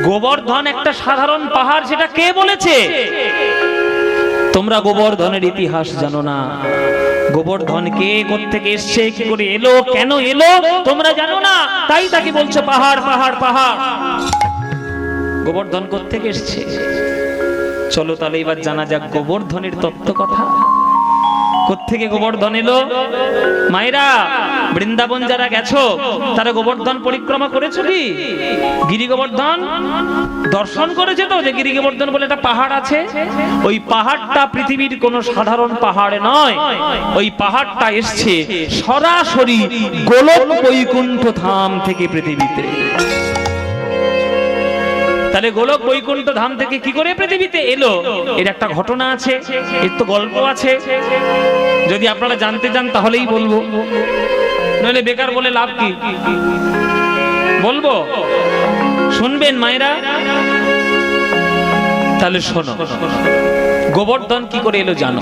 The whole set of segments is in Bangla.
গোবর্ধন একটা সাধারণ পাহাড়, সেটা কে বলেছে? তোমরা গোবর্ধনের ইতিহাস জানো না। গোবর্ধন কে, কোত্থেকে এসছে, কি করে এলো, কেন এলো তোমরা জানো না, তাই তাকে বলছো পাহাড় পাহাড় পাহাড়। গোবর্ধন কোত্থেকে এসছে? চলো তাহলে এবার জানা যাক গোবর্ধনের তত্ত্ব কথা। কোত্থেকে গোবর্ধন এলো? মায়েরা, বৃন্দাবন যারা গেছো তারা গোবর্ধন পরিক্রমা করেছো কি? গিরি গোবর্ধন দর্শন করেছে তো, যে গিরি গোবর্ধন বলে একটা পাহাড় আছে? ওই পাহাড়টা পৃথিবীর কোনো সাধারণ পাহাড় নয়। ওই পাহাড়টা এসছে সরাসরি গোলক বৈকুণ্ঠ ধাম থেকে পৃথিবীতে। তাহলে গোলক বৈকুণ্ঠ ধাম থেকে কি করে পৃথিবীতে এলো, এর একটা ঘটনা আছে, এর তো গল্প আছে। যদি আপনারা জানতে চান তাহলেই বলবো, নইলে বেকার বলে লাভ কি? বলবো, শুনবেন মায়েরা? তাহলে শোনো, গোবর্ধন কি করে এলো জানো?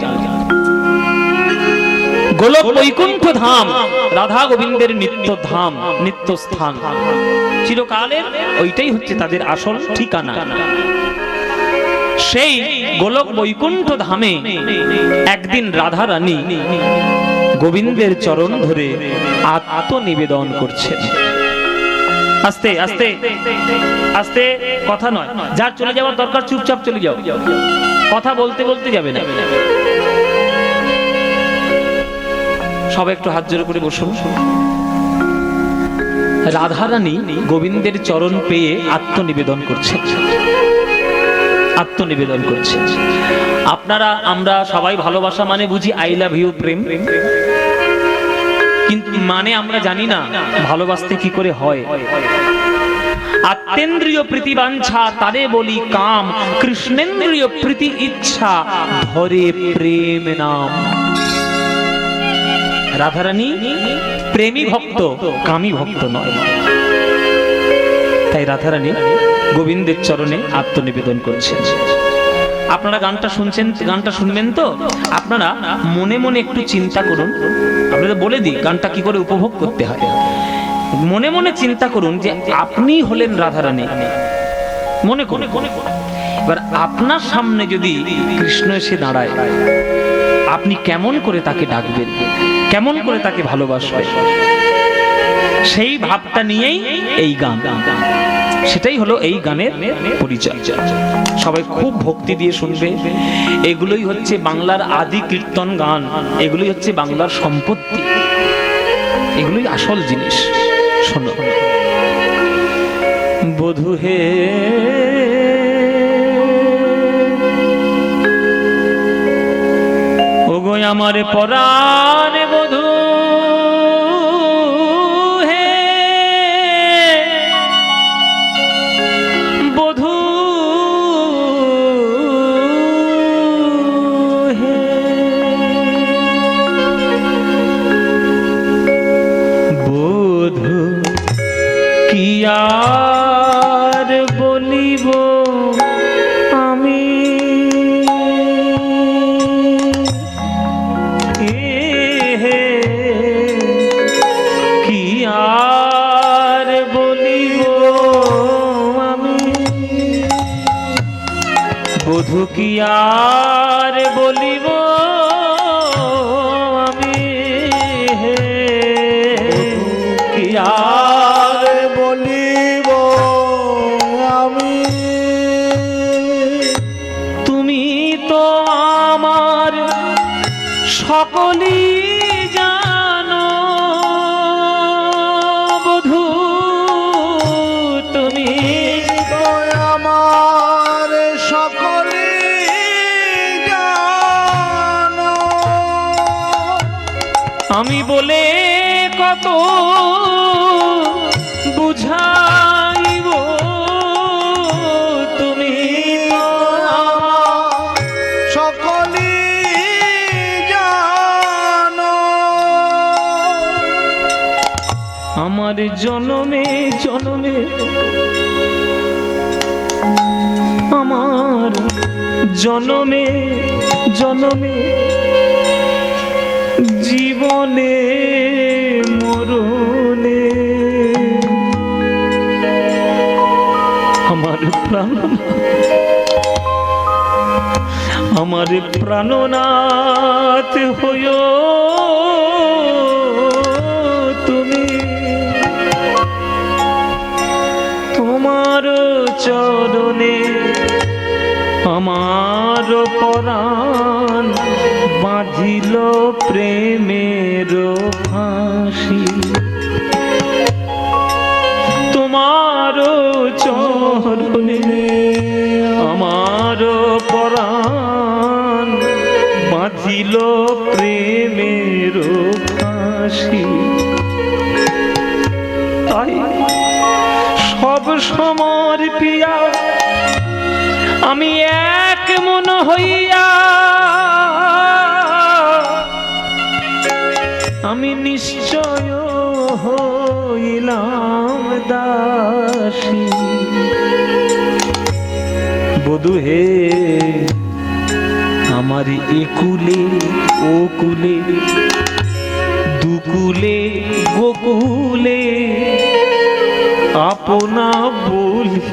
গোলক বৈকুণ্ঠ ধাম রাধা গোবিন্দের নিত্য ধাম, নিত্য স্থান, চিরকালের ওইটাই হচ্ছে তাদের আসল ঠিকানা। সেই গোলক বৈকুণ্ঠ ধামে একদিন রাধা রানী গোবিন্দের চরণ ধরে আত্মনিবেদন করছেন। আস্তে আস্তে আস্তে, কথা নয়, যার চলে যাওয়ার দরকার চুপচাপ চলে যাও, কথা বলতে বলতে যাবে না। সবাই একটু হাত জোড় করে বসুন। রাধারানী গোবিন্দের চরণ পেয়ে আত্মনিবেদন করছে, আত্মনিবেদন করছে। আপনারা আমরা সবাই ভালোবাসা মানে বুঝি আই লাভ ইউ, প্রেম, কিন্তু মানে আমরা জানি না ভালোবাসতে কি করে হয়। আত্মেন্দ্রিয় প্রীতি বাঞ্ছা তারে বলি কাম, কৃষ্ণেন্দ্রিয় প্রীতি ইচ্ছা ধরে প্রেম নাম। রাধারানী প্রেমী ভক্ত, কামী ভক্ত নয়। তাই রাধারানী গোবিন্দের চরণে আত্মনিবেদন করছেন। আপনারা গানটা শুনছেন, গানটা শুনবেন তো? আপনারা মনে মনে একটু চিন্তা করুন। আপনাদের বলে দিই গানটা কি করে উপভোগ করতে হয়। মনে মনে চিন্তা করুন যে আপনি হলেন রাধারানী, মনে করুন। এবার আপনার সামনে যদি কৃষ্ণ এসে দাঁড়ায়, আপনি কেমন করে তাকে ডাকবেন, কেমন করে তাকে ভালোবাসবেন, সেই ভাবটা নিয়েই এই গান। সেটাই হলো এই গানের পরিচয়। সবাই খুব ভক্তি দিয়ে শুনবে। এগুলোই হচ্ছে বাংলার আদি কীর্তন গান, এগুলোই হচ্ছে বাংলার সম্পত্তি, এগুলোই আসল জিনিস। শোনো, বধূ হে ওগো আমার পরাণ বধূ, আর বলিব আমি কি আর বলিব আমি, বধূ কি আর বলিব আমি, কি আর বলিব আমি, তুমি তো আমার সকলই জানো বধূ, তুমি তো আমার সকলই জানো, আমি বলে কত বুঝাইব, তুমি সকলই জানো, আমার জনমে জনমে, আমার জনমে জনমে, জীবনে মরণে আমার আমার আমার প্রাণনাথ হইও তুমি, তোমার চরণে আমার পরাণ বাঁধিল প্রেমের ফাঁসি। তোমার চরণে আমার পরাণ বাঁধিল প্রেমের ফাঁসি। তাই সব সমর্পিয়া আমি এক মন হইয়া আমি নিশ্চয় হইলাম দাসী। বধূ হে আমার একুলে ও কুলে দুকুলে গোকুলে আপনা বলিব,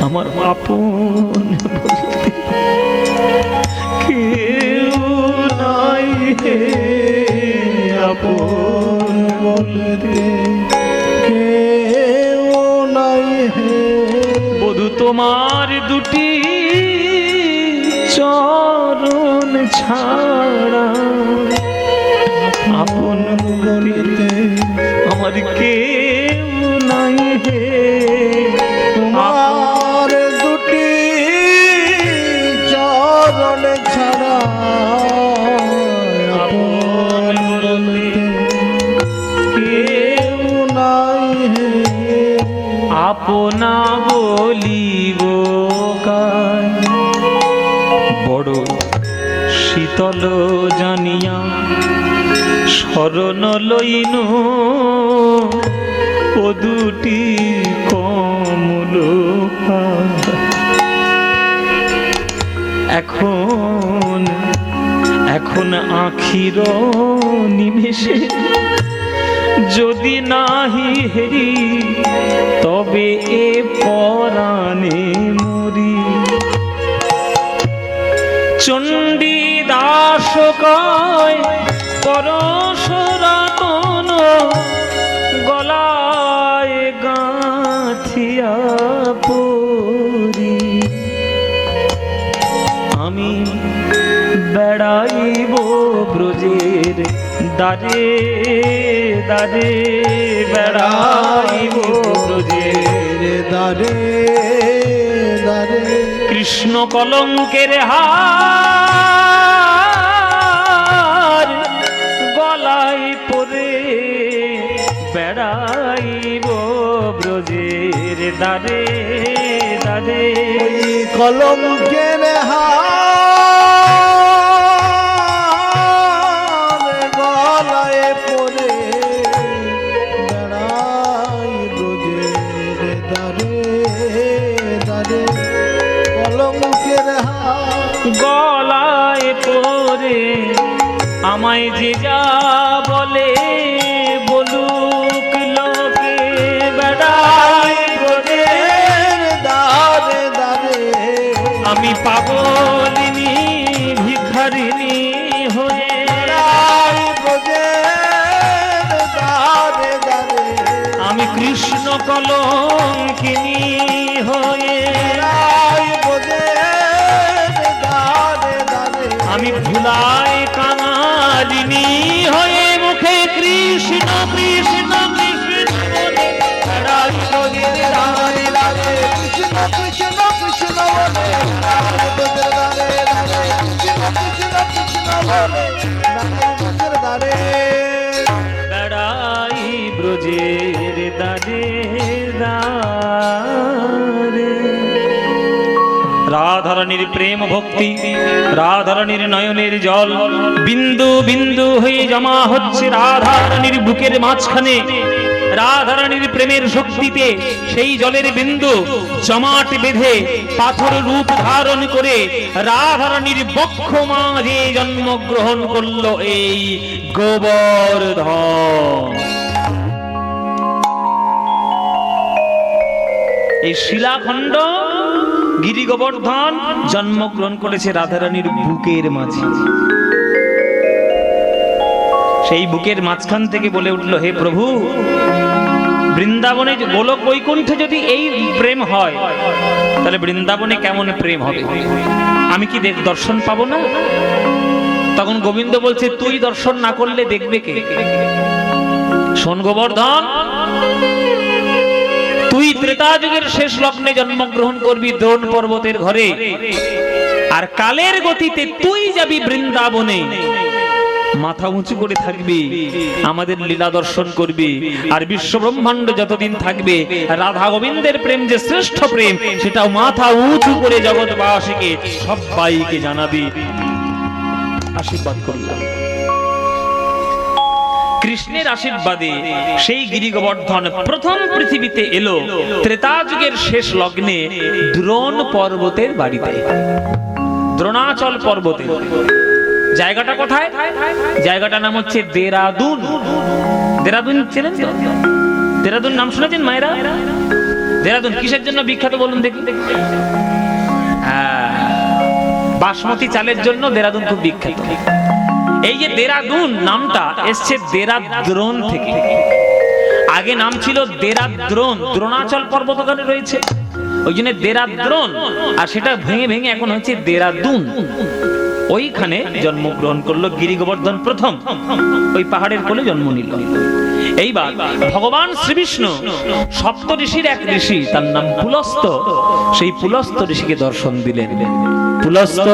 আমার আপন বলতে কেউ নাই হে, আপন বলতে কেউ নাই হে। বধূ তোমার দুটি চরণ ছাড়া আপন বলতে আমার কেউ নাই হে। তোমার দুটি চরণ ছাড়া আপন বলতে কেউ নাই হে। আপনা বলিব কার বড় শীতল জানিয়া শরণ লইন ও দুটি কমল। এখন এখন আখির নিমেষে যদি নাহি হেরি তবে এ পরাণে মরি। চণ্ডী দাস কয় পরশুরাতন গলায় গাঁথিয়া পরি। আমি বেড়াইব ব্রজের দারে দারে, বেড়াইব ব্রজের দারে দারে। কৃষ্ণ কলঙ্কের হার গলায় পরে বেড়াইব ব্রজের দারে দারে। কলঙ্কের গলায় পরে বেড়াই ব্রজের দারে দারে। কলঙ্কের গলায় পরে আমায় যে যা বলে বলুক লোকে, বেড়াই ব্রজের দারে দারে। আমি পাগলিনী ভিখারিণী হয়ে বেড়াই ব্রজের দারে দারে। আমি কৃষ্ণ কলঙ্কিনী হয়ে বেড়াই ব্রজের দারে দারে। আমি ভুলাই কাঙালিনী হয়ে মুখে কৃষ্ণ কৃষ্ণ কৃষ্ণ বলে বেড়াই ব্রজের দারে দারে। কৃষ্ণ কৃষ্ণ কৃষ্ণ বলে বেড়াই ব্রজের দারে দারে। কৃষ্ণ কৃষ্ণ কৃষ্ণ বলে বেড়াই ব্রজের দারে। বেড়াই ব্রজের দারে দারে। রাধারানীর প্রেম ভক্তি, রাধারানীর নয়নের জল বিন্দু বিন্দু হয়ে জমা হচ্ছে রাধারানীর বুকের মাঝখানে। রাধারানীর প্রেমের শক্তিতে সেই জলের বিন্দু জমাট বেঁধে পাথর রূপ ধারণ করে রাধারানীর বক্ষ মাঝে জন্মগ্রহণ করল এই গোবর্ধন। এই শিলাখণ্ড গিরি গোবর্ধন জন্মগ্রহণ করেছে রাধারানীর বুকের মাঝে। সেই বুকের মাঝখান থেকে বলে উঠল, হে প্রভু, বৃন্দাবনে গোলক বৈকুণ্ঠে যদি এই প্রেম হয়, তাহলে বৃন্দাবনে কেমন প্রেম হবে? আমি কি দর্শন পাবো না? তখন গোবিন্দ বলছে, তুই দর্শন না করলে দেখবে কে? শোন গোবর্ধন, তুই ত্রেতা যুগের শেষ লগ্নে জন্মগ্রহণ করবি দ্রোণ পর্বতের ঘরে, আর কালের গতিতে তুই যাবি বৃন্দাবনে, মাথা উঁচু করে থাকবি, আমাদের লীলা দর্শন করবি, আর বিশ্ব ব্রহ্মাণ্ড যতদিন থাকবে রাধা গোবিন্দের প্রেম যে শ্রেষ্ঠ প্রেম, সেটা মাথা উঁচু করে জগৎবাসীকে সবাইকে জানাবি। আশীর্বাদ করলাম। কৃষ্ণের আশীর্বাদে সেই গিরি গোবর্ধন প্রথম পৃথিবীতে এলো ত্রেতা যুগের শেষ লগ্নে দ্রোণ পর্বতের বাড়িতে, দ্রোণাচল পর্বতে। জায়গাটা কোথায়? জায়গাটার নাম হচ্ছে দেরাদুন। দেরাদুন চেনেন তো? দেরাদুন নাম শুনেছেন মায়েরা? দেরাদুন কিসের জন্য বিখ্যাত বলুন দেখি? বাসমতি চালের জন্য দেরাদুন খুব বিখ্যাত। এই যে দেরাদুন নামটা এসছে দেরাদ্রোণ থেকে। আগে নাম ছিল দেরাদ্রোণ, দ্রোণাচল পর্বতগানে রয়েছে, ওই জন্য দেরাদ্রোণ, আর সেটা ভেঙে ভেঙে এখন হচ্ছে দেরাদুন। ওইখানে জন্মগ্রহণ করলো গিরি গোবর্ধন প্রথম, ওই পাহাড়ের কোলে জন্ম নিল। এইবার ভগবান শ্রীবিষ্ণু সপ্ত ঋষির এক ঋষি, তার নাম পুলস্ত, সেই পুলস্ত ঋষিকে দর্শন দিলেন। পুলস্ত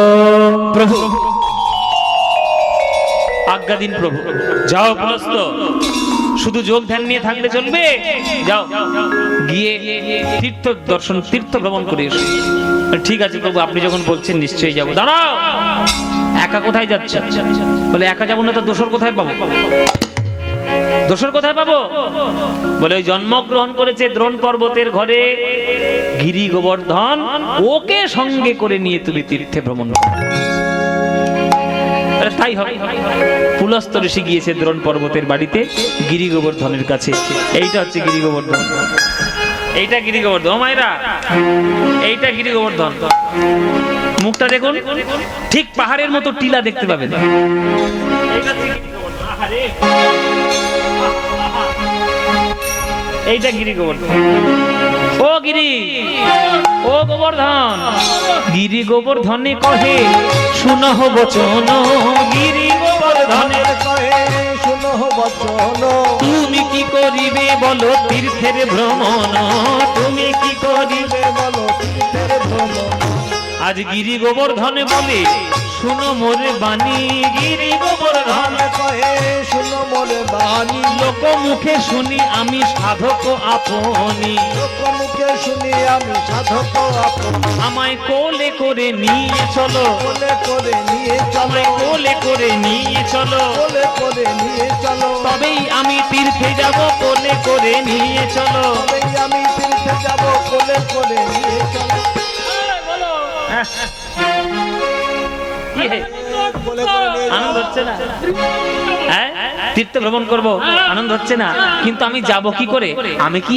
প্রভু, আজ্ঞা দিন প্রভু, যাও পুলস্ত, শুধু যোগ ধ্যান নিয়ে থাকলে চলবে? যাও গিয়ে তীর্থ দর্শন, তীর্থ ভ্রমণ করে এসো। ঠিক আছে প্রভু, আপনি যখন বলছেন নিশ্চয়ই যাবো। দাঁড়াও, একা কোথায় যাচ্ছে? বলে একা যাবো না তো দোসর কোথায় পাবো? দোসর কোথায় পাবো? বলে ওই জন্মগ্রহণ করেছে দ্রোণ পর্বতের ঘরে গিরি গোবর্ধন, ওকে সঙ্গে করে নিয়ে তুমি তীর্থে ভ্রমণ করো। তাই হবে। পুলস্ত ঋষি গিয়েছে দ্রোণ পর্বতের বাড়িতে গিরি গোবর্ধনের কাছে। এইটা হচ্ছে গিরি গোবর্ধন, এইটা গিরি গোবর্ধন। মায়েরা, এইটা গিরি গোবর্ধন। মুখটা দেখুন, ঠিক পাহাড়ের মতো টিলা দেখতে পাবেন। এইটা গিরি গোবর্ধন। ও গিরি, ও গোবর্ধন, গিরি গোবর্ধনে কহে শুনহ বচন, গিরি গোবর্ধনের কহে শুনহ বচন, তুমি কি করিবে বলো তীর্থের ভ্রমণ, তুমি কি করিবে বলো তীর্থের ভ্রমণ। আজ গিরি গোবর্ধন বলে শুনো মোরে বাণী, গিরি গোবর্ধন কহে শুনো মোরে বাণী, লোক মুখে শুনি আমি সাধক আপনি, লোক মুখে শুনি আমি সাধক আপনি। আমায় কোলে করে নিয়ে চলো, কোলে করে নিয়ে চলো, আমায় কোলে করে নিয়ে চলো, কোলে করে নিয়ে চলো, তবেই আমি তীর্থে যাব, কোলে করে নিয়ে চলো, তবেই আমি তীর্থে যাব, কোলে করে নিয়ে চলো। কি হে? কোলে করে নিয়ে আনন্দ হচ্ছে না? হ্যাঁ, তীর্থ ভ্রমণ করব, আনন্দ হচ্ছে না? কিন্তু আমি যাব কি করে? আমি কি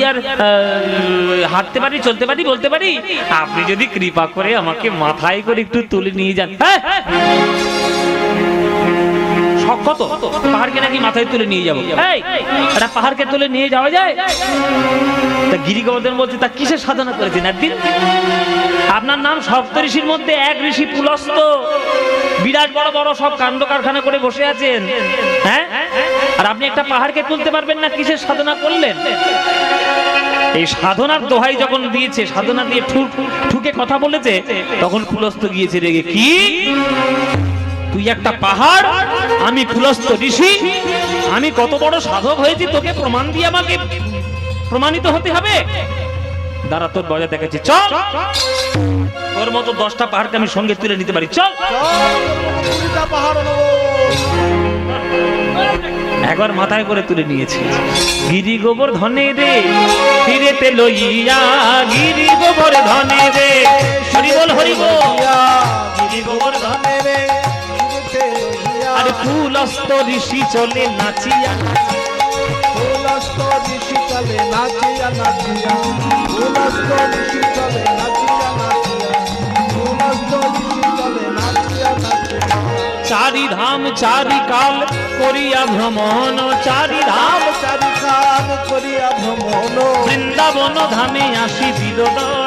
আর হাঁটতে পারি, চলতে পারি, বলতে পারি? আপনি যদি কৃপা করে আমাকে মাথায় করে একটু তুলে নিয়ে যান। কত পাহাড়কে নাকি মাথায় তুলে নিয়ে যাবো? এটা পাহাড়কে তুলে নিয়ে যাওয়া যায়? তা গিরি গোবর্ধন বলছে, তা কিসের সাধনা করেছেন একদিন? আপনার নাম সপ্ত ঋষির মধ্যে এক ঋষি পুলস্ত, বিরাট বড় বড় সব কাণ্ড কারখানা করে বসে আছেন, হ্যাঁ, আর আপনি একটা পাহাড়কে তুলতে পারবেন না? কিসের সাধনা করলেন? এই সাধনার দোহাই যখন দিয়েছে, সাধনা দিয়ে ঠুকে কথা বলেছে, তখন পুলস্ত গিয়েছে রেগে। কি তুই একটা পাহাড়, আমি পুলস্ত ঋষি, আমি কত বড় সাধক হয়েছি, তোকে প্রমাণ দিয়ে আমাকে প্রমাণিত হতে হবে? দাঁড়া, তোর বজা দেখাচ্ছি, চল। তোর মতো 10টা পাহাড়কে আমি সঙ্গে তুলে নিতে পারি, চল। পাহাড় একবার মাথায় করে তুলে নিয়েছে। গিরি গোবর্ধনে রে ফিরেতে লইয়া, গিরি গোবর্ধনে রে, হরি বল হরি বল, গিরি গোবর্ধনে রে, আর পুলস্ত ঋষি চলে নাচিয়া, পুলস্ত ঋষি চলে নাচিয়া নাচিয়া সমস্ত নিশি চলে নাচিয়া নাচিয়া সমস্ত নিশি চলে নাচিয়া নাচিয়া চারি ধাম চারি কাল করিয়া ভ্রমণ, চারি ধাম চারি কাল করিয়া ভ্রমণ বৃন্দাবন ধামে আসি দিল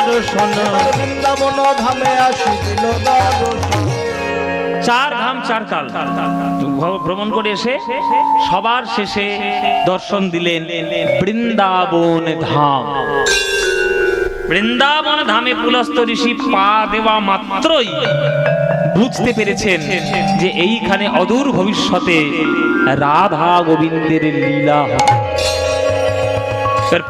দর্শন। বৃন্দাবন ধামে আসি দিল দর্শন। চার ধাম চার কাল ভ্রমণ করে এসে সবার শেষে দর্শন দিলেন বৃন্দাবন ধাম। বৃন্দাবন ধামে পুলস্ত ঋষি পা দেওয়া মাত্রই বুঝতে পেরেছেন যে এইখানে অদূর ভবিষ্যতে রাধা গোবিন্দের লীলা হবে।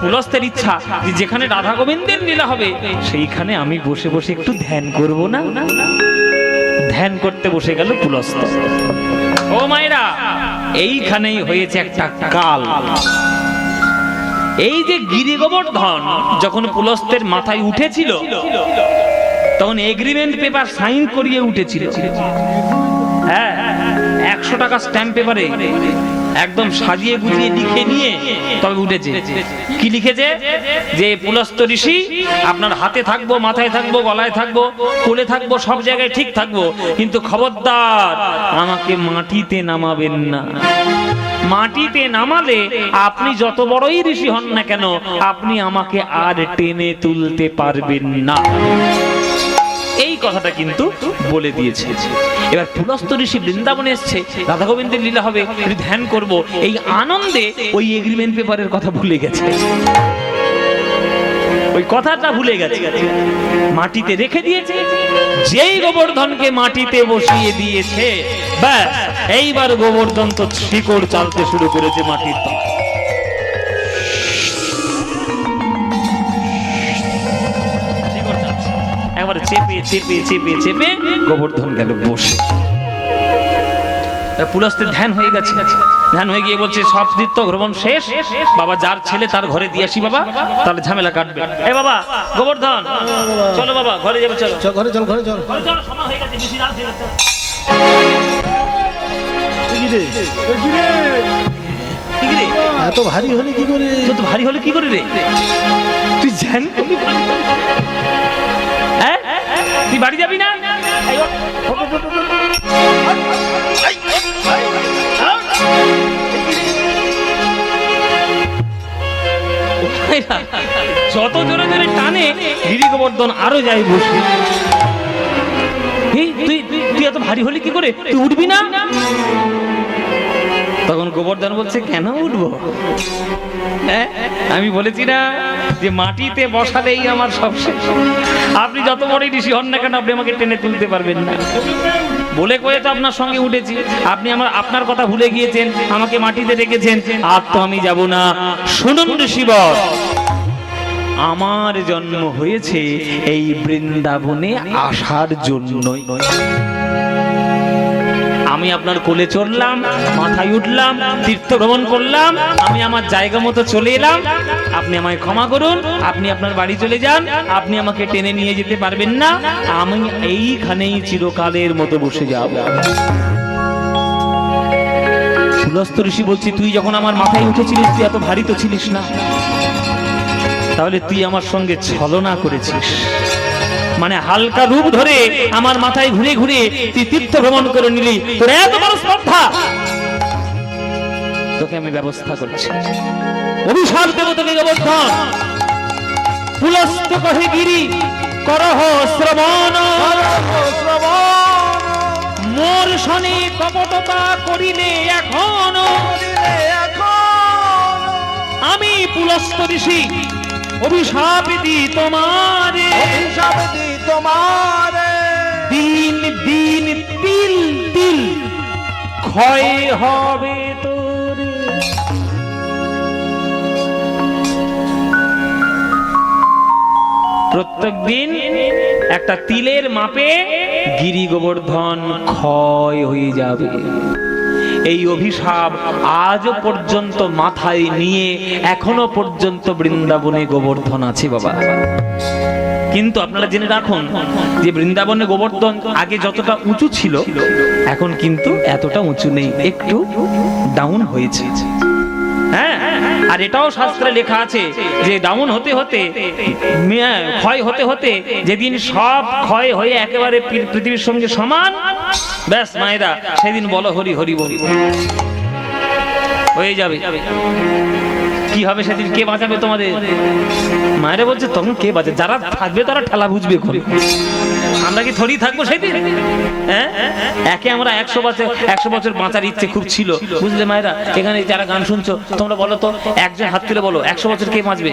পুলস্তের ইচ্ছা যে যেখানে রাধা গোবিন্দের লীলা হবে সেইখানে আমি বসে বসে একটু ধ্যান করব না। ধ্যান করতে বসে গেল পুলস্ত। ও মায়েরা, এইখানেই হয়েছে একটা কাল। এই যে গিরি গোবর্ধন যখন পুলস্তের মাথায় উঠেছিল তখন এগ্রিমেন্ট পেপার সাইন করিয়ে উঠেছিল। হ্যাঁ, 100 টাকা স্ট্যাম্প পেপারে একদম সাজিয়ে গুজিয়ে লিখে নিয়ে তবে উঠেছে। কি লিখেছে? যে পুলস্ত ঋষি আপনার হাতে থাকবো, মাথায় থাকবো, গলায় থাকবো, কোলে থাকবো, সব জায়গায় ঠিক থাকবো, কিন্তু খবরদার আমাকে মাটিতে নামাবেন না। মাটিতে নামালে আপনি যত বড়ই ঋষি হন না কেন আপনি আমাকে আর টেনে তুলতে পারবেন না। এই কথাটা কিন্তু বলে দিয়েছে। এবার পুলস্ত ঋষি বৃন্দাবনে এসছে, রাধা গোবিন্দের লীলা হবে, ধ্যান করব, এই আনন্দে ওই এগ্রিমেন্ট পেপারের কথা ভুলে গেছে। ওই কথাটা ভুলে গেছে, মাটিতে রেখে দিয়েছে। যেই গোবর্ধনকে মাটিতে বসিয়ে দিয়েছে, ব্যাস এইবার গোবর্ধন তো শিকড় চালতে শুরু করেছে মাটির তলায়। একবার চেপে চেপে চেপে চেপে গোবর্ধন গেল বসে। পুলস্তের ধ্যান হয়ে গেছে। ধ্যান হয়ে গিয়ে বলছে সব তীর্থ ভ্রমণ শেষ, বাবা যার ছেলে তার ঘরে দিয়ে আসি বাবা, তাহলে ঝামেলা কাটবে। এ বাবা গোবর্ধন চলো বাবা, ঘরে যাবে, চলো ঘরে চল, ঘরে চল। সময় হয়ে গেছে, বেশি রাত হয়ে গেছে। এত ভারী হলে কি করে? তো ভারী হলে কি করে রে? তুই ধ্যান করবি, হ্যাঁ তুই বাড়ি যাবি না? যত জোরে জোরে টানে গিরি গোবর্ধন আরো যাই বসে। তুই এত ভারী হলি কি করে? তুই উঠবি না? তখন গোবর্ধন বলছে কেন উঠবো? হ্যাঁ, আমি বলেছি না যে মাটিতে বসালেই আমার সব শেষ। আপনি যত বড় ঋষি হন না কেন আপনি আমাকে টেনে তুলতে পারবেন না। বলে কয়ে তো আপনার সঙ্গে উঠেছি, আপনি আপনার কথা ভুলে গিয়েছেন, আমাকে মাটিতে রেখেছেন, আর তো আমি যাব না। শুনুন ঋষিবর, আমার জন্ম হয়েছে এই বৃন্দাবনে আসার জন্যই। আমি আপনার কোলে চড়লাম, মাথায় উঠলাম, তীর্থ ভ্রমণ করলাম, আমি আমার জায়গা মতো চলে এলাম। আপনি আমায় ক্ষমা করুন, আপনি আপনার বাড়ি চলে যান, আপনি আমাকে টেনে নিয়ে যেতে পারবেন না। আমি এইখানেই চিরকালের মতো বসে যাব। পুলস্ত ঋষি বলছি, তুই যখন আমার মাথায় উঠেছিলিস তুই এত ভারী তো ছিলিস না, তাহলে তুই আমার সঙ্গে ছলনা করেছিস। মানে হালকা রূপ ধরে আমার মাথায় ঘুরে ঘুরে তুই তীর্থ ভ্রমণ করে নিলি, তোর এত বড় স্পর্ধা, তোকে আমি ব্যবস্থা করছি। অভিশাপ দেব তোকে গোবর্ধন। পুলস্ত কহে গিরি করহ শ্রবণ, মোর শনি কপটতা করিলে এখন, আমি পুলস্ত ঋষি অভিশাপ দি তোমারে, দিন দিন তিল তিল ক্ষয় হবে তোর। প্রত্যেক দিন একটা তিলের মাপে গিরি গোবর্ধন ক্ষয় হয়ে যাবে। এই অভিশাপ আজ পর্যন্ত মাথায় নিয়ে এখনো পর্যন্ত বৃন্দাবনে গোবর্ধন আছে বাবা। কিন্তু আপনারা জেনে রাখুন যে বৃন্দাবনে গোবর্ধন আগে যতটা উঁচু ছিল এখন কিন্তু এতটা উঁচু নেই, একটু ডাউন হয়েছে। হ্যাঁ, আর এটাও শাস্ত্রে লেখা আছে যে ডাউন হতে হতে ক্ষয় হতে হতে যেদিন সব ক্ষয় হয়ে একেবারে পৃথিবীর সঙ্গে সমান, ব্যাস মায়েরা সেদিন বলো হরি হরি বল, হয়ে যাবে। কি হবে সেদিন? কে বাঁচাবে তোমাদের? মায়েরা বলছে তখন কে বাঁচে? যারা থাকবে তারা ঠেলা বুঝবে। আমরা কি থরি থাকবো সেদিন? হ্যাঁ, একে আমরা 100 বছর বাঁচার ইচ্ছে খুব ছিল, বুঝলে মায়েরা? এখানে যারা গান শুনছো তোমরা বলো তো, একজন হাত তুলে বলো 100 বছর কে বাঁচবে?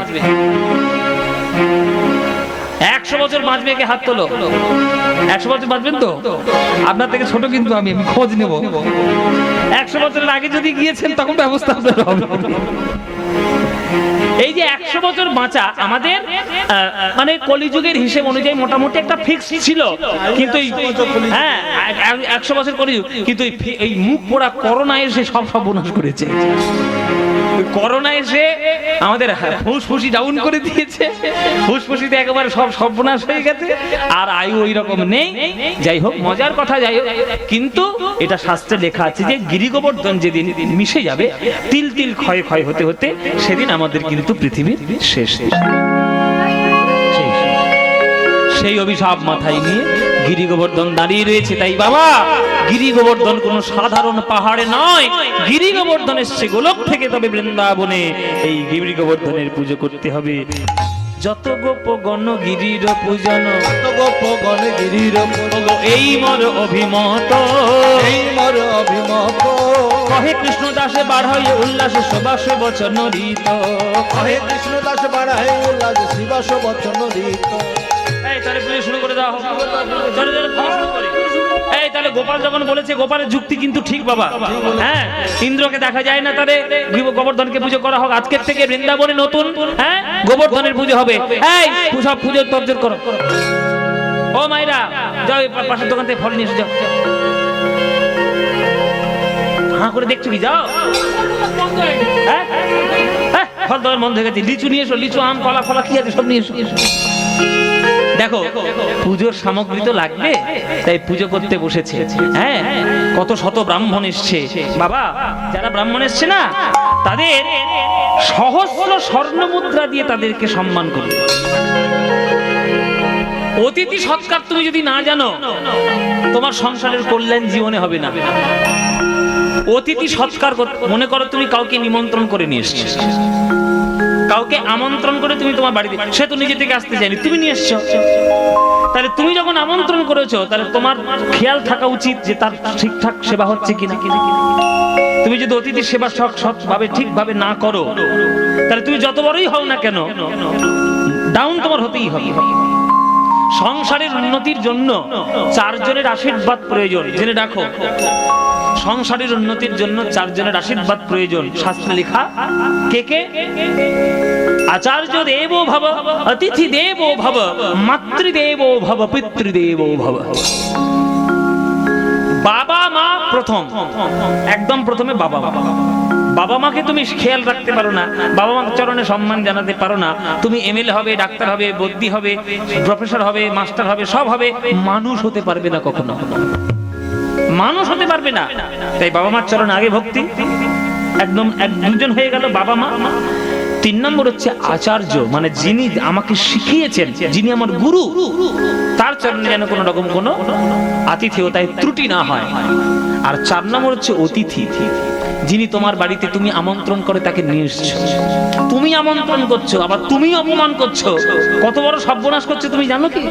100 বছর বাঁচবে কে? হাত তোলো। 100 বছর বাঁচবেন তো? আপনার থেকে ছোট কিন্তু আমি খোঁজ নেব। 100 বছরের আগে যদি গিয়েছেন তখন ব্যবস্থা আপনার হবে। এই যে 100 বছর বাঁচা আমাদের মানে কলিযুগের হিসেব অনুযায়ী মোটামুটি একটা ফিক্স ছিল, কিন্তু হ্যাঁ 100 বছর কলিযুগ, কিন্তু এই মুখ পোড়া করোনা এসে সব সর্বনাশ করেছে। করোনা এসে আমাদের ফুসফুসি ডাউন করে দিয়েছে, ফুসফুসিতে একেবারে সব সর্বনাশ হয়ে গেছে, আর আয়ু ওই রকম নেই। যাই হোক, মজার কথা যাই হোক, কিন্তু এটা শাস্ত্রে লেখা আছে যে গিরি গোবর্ধন যেদিন মিশে যাবে, তিল তিল ক্ষয় ক্ষয় হতে হতে সেদিন আমাদের কিন্তু পৃথিবীর শেষ। সেই অভিশাপ মাথায় নিয়ে গিরি গোবর্ধন দাঁড়িয়ে রয়েছে। তাই বাবা, গিরি গোবর্ধন কোনো সাধারণ পাহাড়ে নয়, গিরি গোবর্ধন এসছে গোলক থেকে, তবে বৃন্দাবনে এই গিরি গোবর্ধনের পুজো করতে হবে। যত গোপগণ গিরির পূজন, যত গোপগণ গিরির এই মর অভিমত, এই মর অভিমত, কহে কৃষ্ণদাসে বাড়াই উল্লাসে সবাসে বচন রীত, কহে কৃষ্ণদাস বাড়াই উল্লাস শিবাস বচন রীত। এই তাহলে পুজো শুরু করে দাও, চলে চলে শুরু করে। এই তাহলে গোপাল যখন বলেছে, গোপালের যুক্তি কিন্তু ঠিক বাবা। হ্যাঁ, ইন্দ্রকে দেখা যায় না, তাহলে গোবর্ধনকে পুজো করা হোক। আজকের থেকে বৃন্দাবনে নতুন হ্যাঁ গোবর্ধনের পুজো হবে। এই সব পুজোর তরজোর করো। ও মাইরা যাও, পাশের দোকান থেকে ফল নিয়ে এসে যাও। হ্যাঁ করে দেখছো কি? যাও। হ্যাঁ, ফল দোকান বন্ধ হয়ে গেছে। লিচু নিয়ে এসো, লিচু, আম, কলা ফলা কি আছে সব নিয়ে এসো। দেখো, পুজোর সামগ্রী তো লাগবে, তাই পুজো করতে বসেছে। হ্যাঁ, কত শত ব্রাহ্মণ এসছে বাবা। যারা ব্রাহ্মণ এসছে না, তাদের সহস্র স্বর্ণ মুদ্রা দিয়ে তাদেরকে সম্মান করবে। অতিথি সৎকার তুমি যদি না জানো, তোমার সংসারের কল্যাণ জীবনে হবে না। অতিথি সৎকার মনে করো তুমি কাউকে নিমন্ত্রণ করে নিয়ে এসছো, কাউকে আমন্ত্রণ করে তুমি তোমার বাড়িতে, সে তো নিজে থেকে আসতে চাইনি, তুমি নিয়ে এসছো। তাহলে তুমি যখন আমন্ত্রণ করেছো, তাহলে তোমার খেয়াল থাকা উচিত যে তার ঠিকঠাক সেবা হচ্ছে কিনা। তুমি যদি অতিথি সেবা সৎভাবে ঠিকভাবে না করো, তাহলে তুমি যত বড়ই হও না কেন, ডাউন তোমার হতেই হবে। সংসারের উন্নতির জন্য 4 জনের আশীর্বাদ প্রয়োজন, জেনে রাখো। সংসারের উন্নতির জন্য 4 জনের আশীর্বাদ প্রয়োজন। শাস্ত্রে লেখা, কে কে? আচার্য দেবো ভব, অতিথি দেবো ভব, মাতৃদেবো ভব, পিতৃদেবো ভব। বাবা মা প্রথম, একদম প্রথমে বাবা মা। বাবা মাকে তুমি খেয়াল রাখতে পারো না, বাবা মার চরণে সম্মান জানাতে পারো না, তুমি এমএলএ হবে, ডাক্তার হবে, বদ্যি হবে, প্রফেসর হবে, মাস্টার হবে, সব হবে, মানুষ হতে পারবে না কখনো, মানুষ হতে পারবে না। তাই বাবা মার চরণে আগে ভক্তি, একদম দুজন হয়ে গেল বাবা মা। 3 নম্বর হচ্ছে আচার্য, মানে যিনি আমাকে শিখিয়েছেন, যিনি আমার গুরু, তার চরণে যেন কোনো রকম কোনো আতিথেয়তায় ত্রুটি না হয়। আর 4 নম্বর হচ্ছে অতিথি, যিনি তোমার বাড়িতে তুমি আমন্ত্রণ করে তাকে নিয়ে এসছো। তুমি আমন্ত্রণ করছো, আবার তুমি অপমান করছো, কত বড় সর্বনাশ করছো তুমি জানো কি?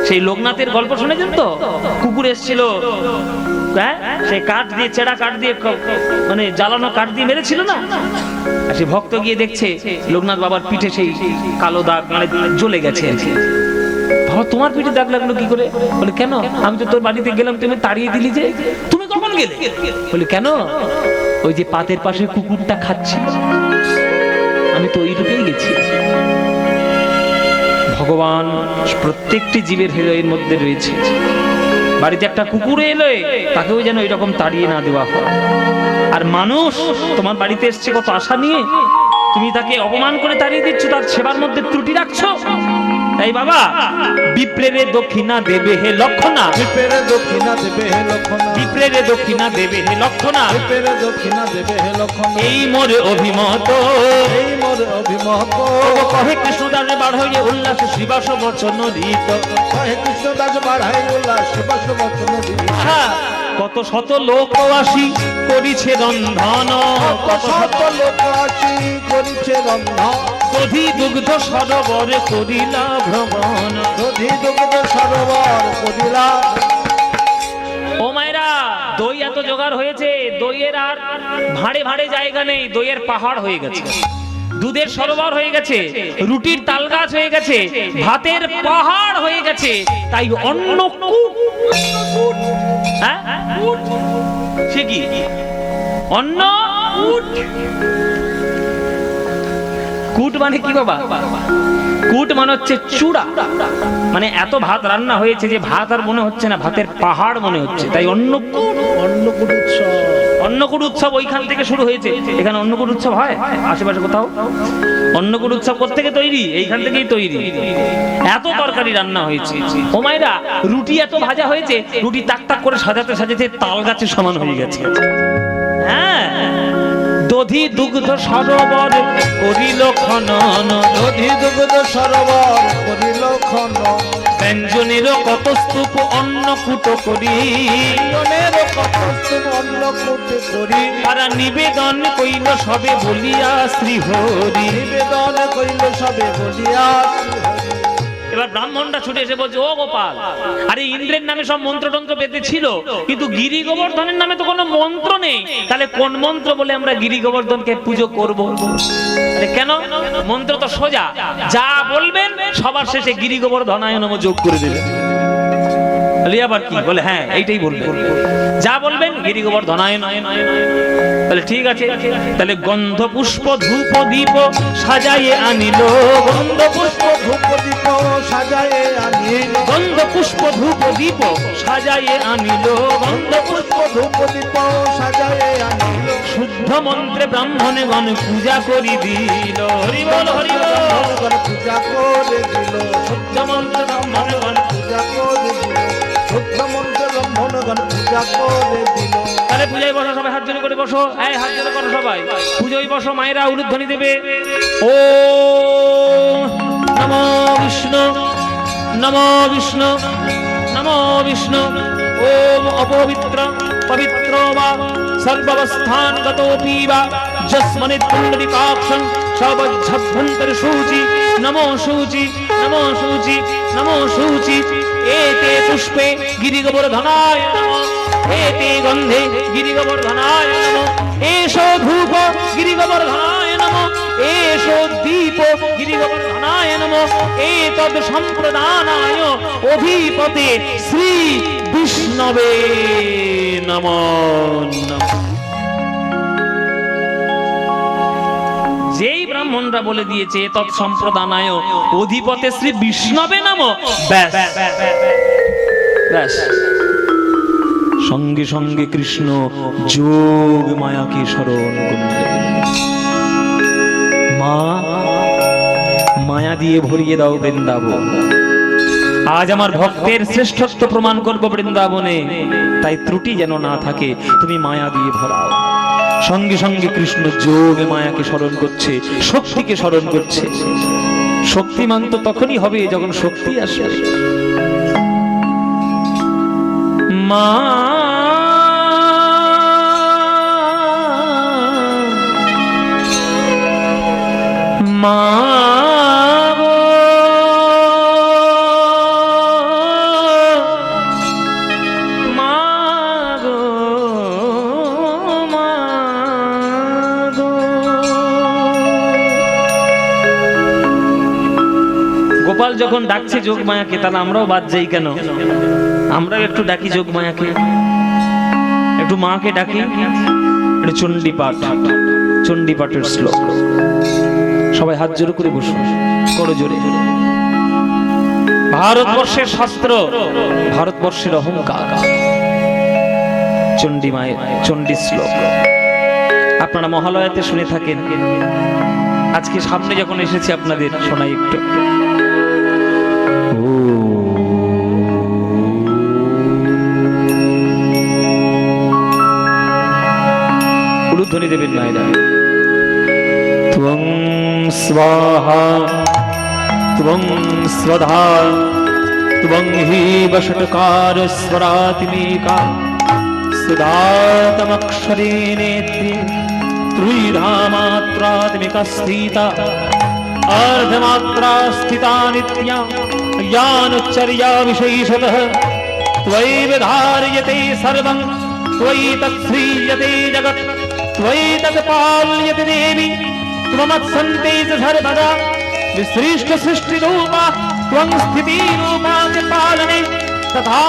সেই লোকনাথের গল্প শুনেছেন তো? কুকুর এসেছিল, হ্যাঁ, সেই কাঠ দিয়ে, চেড়া কাঠ দিয়ে, মানে জ্বালানো কাঠ দিয়ে মেরেছিল না। আর সেই ভক্ত গিয়ে দেখছে লোকনাথ বাবার পিঠে সেই কালো দাগ, মানে জ্বলে গেছে। বাবা, তোমার পিঠে দাগ লাগলো কি করে? বলে কেন? আমি তো তোর বাড়িতে গেলাম, তুমি তাড়িয়ে দিলি যে। তুমি কখন গেলে? বলে কেন? ওই যে পাতের পাশে কুকুরটা খাচ্ছে, আমি তো ওই রূপেই গেছি। ভগবান প্রত্যেকটি জীবের হৃদয়ের মধ্যে রয়েছে। বাড়িতে একটা কুকুর এলো, তাকেও যেন এরকম তাড়িয়ে না দেওয়া হয়। আর মানুষ তোমার বাড়িতে এসছে কত আশা নিয়ে, তুমি তাকে অপমান করে তাড়িয়ে দিচ্ছ, তার সেবার মধ্যে ত্রুটি রাখছো। তাই বাবা বিপ্রেরে দক্ষিণা দেবে হে লক্ষণা, বিপ্রেরে দক্ষিণা দেবে হে লক্ষণা, বিপ্রেরে দক্ষিণা দেবে হে লক্ষণা, বিপ্রেরে দক্ষিণা দেবে হে লক্ষণা, এই মোরে অভিমত, এই মোর অভিমত। কহে কৃষ্ণদাস বাড়াইয়ে উল্লাস শিবাস বচন রীত। কহে কৃষ্ণদাস বাড়াই উল্লাস শিবাস বচন রীত। কত শত লোক আসি করিছে রন্ধন, কত শত লোক আসি করিছে রন্ধন, দধি দুগ্ধ সরোবরে করিলা ভ্রমণ। দধি দুগ্ধ সরোবর করিলা। ও মায়েরা, দই এত জোগাড় হয়েছে, দইয়ের আর ভাঁড়ে ভাঁড়ে জায়গা নেই, দইয়ের পাহাড় হয়ে গেছে, দুধের সরোবর হয়ে গেছে, রুটির তাল গাছ হয়ে গেছে, ভাতের পাহাড় হয়ে গেছে। তাই অন্ন কূট, হ্যাঁ সে কি অন্ন কূট? কূট মানে কি বাবা? কূট মানে হচ্ছে চূড়া, মানে এত ভাত রান্না হয়েছে যে ভাত আর মনে হচ্ছে না, ভাতের পাহাড় মনে হচ্ছে। তাই অন্নকূট, অন্নকূট উৎসব। অন্নকূট উৎসব ওইখান থেকে শুরু হয়েছে। এখানে অন্নকূট উৎসব হয় আশেপাশে কোথাও? অন্নকূট উৎসব কোত্থেকে তৈরি? এইখান থেকেই তৈরি। এত তরকারি রান্না হয়েছে। ও মায়েরা, রুটি এত ভাজা হয়েছে, রুটি তাক তাক করে সাজাতে সাজাতে তাল গাছের সমান হয়ে গেছে। হ্যাঁ, দধি দুগ্ধ সরোবর করিল খনন, দধি দুগ্ধ সরোবর করিল খনন, ব্যঞ্জনের কত স্তূপ অন্নকূট করি, জনের কত স্তূপ অন্নকূট করি, তারা নিবেদন কইল সবে বলিয়া শ্রীহরি। নিবেদন করিল সবে বলিয়া শ্রীহরি। এবার ব্রাহ্মণটা ছুটে এসে বলছে, ও গোপাল, আরে ইন্দ্রের নামে সব মন্ত্রতন্ত্র পেতে ছিল, কিন্তু গিরি গোবর্ধনের নামে তো কোনো মন্ত্র নেই, তাহলে কোন মন্ত্র বলে আমরা গিরি গোবর্ধনকে পুজো করব? আরে কেন? মন্ত্র তো সোজা, যা বলবেন সবার শেষে গিরি গোবর্ধনায় নমঃ যোগ করে দেবেন। আবার কি বলে? হ্যাঁ, এইটাই বলবেন, যা বলবেন গিরি গোবর্ধনায় নয়। তাহলে ঠিক আছে, তাহলে গন্ধ পুষ্প ধূপ দীপ সাজায়ে আনিল, গন্ধ পুষ্প ধূপ দীপ সাজায়ে আনিল, গন্ধ পুষ্প ধূপ দীপ সাজায়ে আনিল, গন্ধ পুষ্প ধূপ দীপ সাজায়ে আনিল, শুদ্ধ মন্ত্রে ব্রাহ্মণে গণ পূজা করি দিল। হরি বল হরি বল, ব্রাহ্মণগণ পূজা করে দিল, শুদ্ধ মন্ত্রে ব্রাহ্মণে গণ পূজা করে দিল, শুদ্ধ মন্ত্রে ব্রাহ্মণগণ পূজা করে দিল। তাহলে পূজায় বসো, সবাই হাত জোড় করে বসো, এই হাত জোড় করো সবাই, পুজোয় বসো। মায়েরা উলুধ্বনি দেবে, ও নমো বিষ্ণু, নমো বিষ্ণু, নমো বিষ্ণু। ওম অপবিত্র পবিত্র বা সর্বাবস্থানগতোপি বা যস্মনিৎ পুণ্ডরিকাক্ষং সবজ্জভ্যন্তর শুচি, নমো শুচি, নমো শুচি, নমো শুচি। এতে পুষ্পে গিরিগোবর্ধনায় নমঃ, এতে গন্ধে গিরিগোবর্ধনায় নমঃ, এষো ধূপ গিরিগোবর্ধনায় নমঃ, এষো দীপ গিরিগোবর্ধনায় নমঃ, এতদ সম্প্রদানায় অধিপতে শ্রী বিষ্ণবে নমো নমঃ। যেই ব্রাহ্মণরা বলে দিয়েছে তৎ সম্প্রদানায় অধিপতে শ্রী বিষ্ণবে নমঃ, ব্যাস ব্যাস, সঙ্গে সঙ্গে কৃষ্ণ যোগ মায়াকে স্মরণ করলেন। মা, মায়া দিয়ে ভরিয়ে দাও বৃন্দাবন, আজ আমার ভক্তের শ্রেষ্ঠত্ব প্রমাণ করব বৃন্দাবনে, তাই ত্রুটি যেন না থাকে, তুমি মায়া দিয়ে ভরাও। সঙ্গে সঙ্গে কৃষ্ণ যোগ মায়াকে স্মরণ করছে, শক্তিকে স্মরণ করছে। শক্তিমান তো তখনই হবে যখন শক্তি আসে। মা, মা গো, মা গো, মা গো। গোপাল যখন ডাকছে যোগমায়াকে, তাহলে আমরাও বাদ যাই কেন? আমরাও একটু ডাকি যোগমায়াকে, একটু মাকে ডাকি, একটু চণ্ডী পাঠ, চণ্ডী পাঠের শ্লোক। সবাই হাত জোড় করে বসুন, করো জোরে। ভারতবর্ষের শাস্ত্র, ভারতবর্ষের অহংকার, চণ্ডী মায়ের চণ্ডী শ্লোক আপনারা মহালয়াতে শুনে থাকেন। আজকে সামনে যখন এসেছি আপনাদের শোনাই একটু। উলুধ্বনি দেবেন মায়েরা। ত্বং স্বাহা ত্বং শ্রদ্ধা ত্বং হি বষটকার স্বরাতিমেকা সুধাতমক্ষরে নেত্রে ত্রিধা মাত্রাত্মিকা স্থিতা अर्धमात्रा स्थिता नित्या ज्ञानोच्चर्या विशेषतः त्वयैव धार्यते सर्वं त्वयि तत्श्रीयते जगत् त्वयि तत्पाल्यते देवी त्वमत्सन्ते च सर्वदा विसृष्ट सृष्टिरूपा त्वं स्थितिरूपा च पालने तथा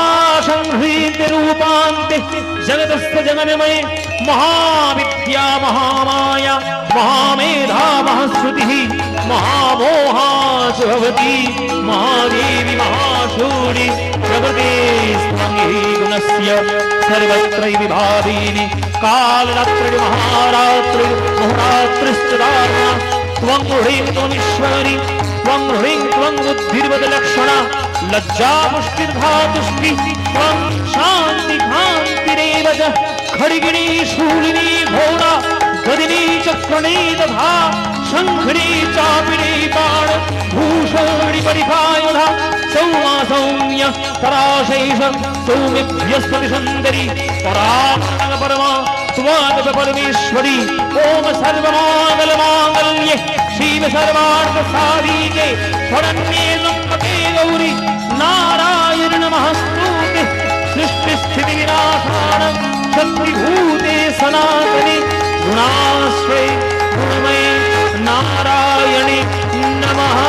संह्रीते रूपान्ते जगतस्य जगन्मये महाविद्या महामाया महामेधा महाश्रुतिः महामोहा भवति महादेवी महाशूरि जगते स्त्वं गुणस्य सर्वत्र विभाविनी कालरात्रि महारात्रि मुहूर्तश्च दारुणा त्वं ह्रीं त्वमीश्वरी त्वं ह्रीं त्वं बुद्धिर्वदलक्षणा लज्जा पुष्टिर्धातुष्टि त्वं शान्ति कान्तिरेव च खड्गिनी शूलिनी घोरा गदिनी चक्रणी तथा शङ्खिनी चापिनी बाण भूषणी परिखायुधा सौमा सौम्य तराशैष सौम्यभ्यस्पति सुन्दरी परात्मन परमा त्वादप परमेश्वरी ओम सर्वमाङ्गलमाङ्गल्ये शिव सर्वार्थ साधिके शरण्ये त्र्यम्बके गौरी नारायण नमस्तुते सृष्टि स्थिति विनाशानं शक्तिभूते सनातने गुणाश्रये गुणमये नारायणे नमस्तुते।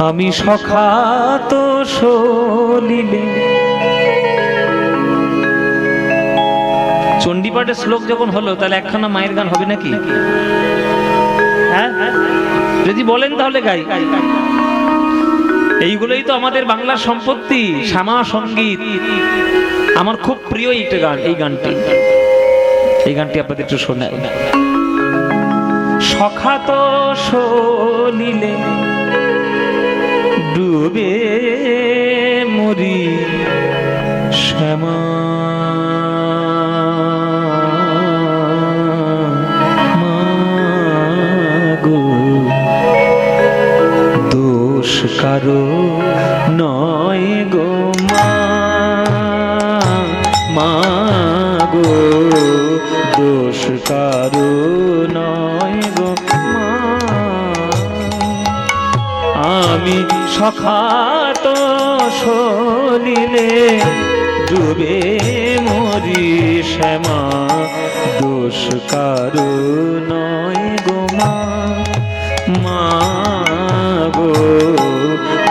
আমি সখা তো সলিলে চণ্ডীপাঠের শ্লোক যখন হলো তাহলে একখানা মায়ের গান হবে নাকি? হ্যাঁ, যদি বলেন তাহলে গাই। এইগুলোই তো আমাদের বাংলার সম্পত্তি, শ্যামা সঙ্গীত। আমার খুব প্রিয় এইটা গান, এই গানটি আপনাদের একটু শোনাই। সখা তো সলিলে ডুবে মরি শ্যামা মাগো দোষ কারো নয় গো মাগো দোষ কারো নয় গো আমি সখা তো সলিলে ডুবে মরি শ্যামা দোষ কারো নয় গো মাগো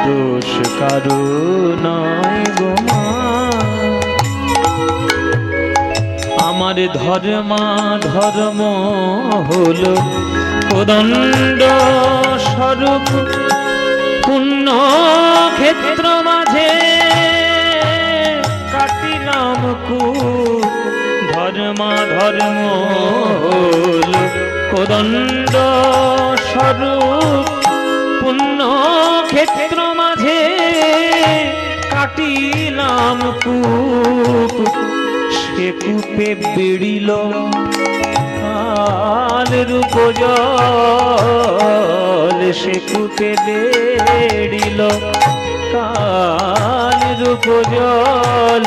দোষ কারো নয় গো আমার ধর্ম হলো কোদণ্ড স্বরূপ পুণ্য ক্ষেত্র মাঝে কাটিলাম কূপ। ধর্ম হল কোদণ্ড স্বরূপ পুণ্য ক্ষেত্র মাঝে কাটিলাম কূপ। সে কূপে বেড়িল কাল রূপ জল, সে কূপে বেড়িল কাল রূপ জল।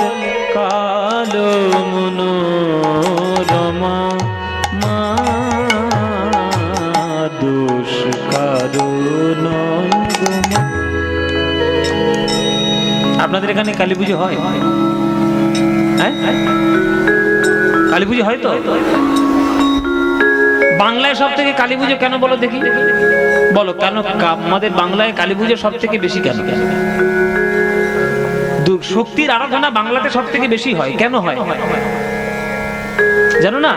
কালো মনোরমা মা দোষ কারো নয় গো মা। আপনাদের এখানে কালী পুজো হয়? হ্যাঁ, কালী পুজো হয় তো? বাংলায় সব থেকে কালী পুজো কেন বলো দেখি, বলো কেন আমাদের বাংলায় কালী পুজো সব থেকে বেশি কেন? শক্তির আরাধনা বাংলাতে সব থেকে বেশি হয়। কেন হয় জানো না?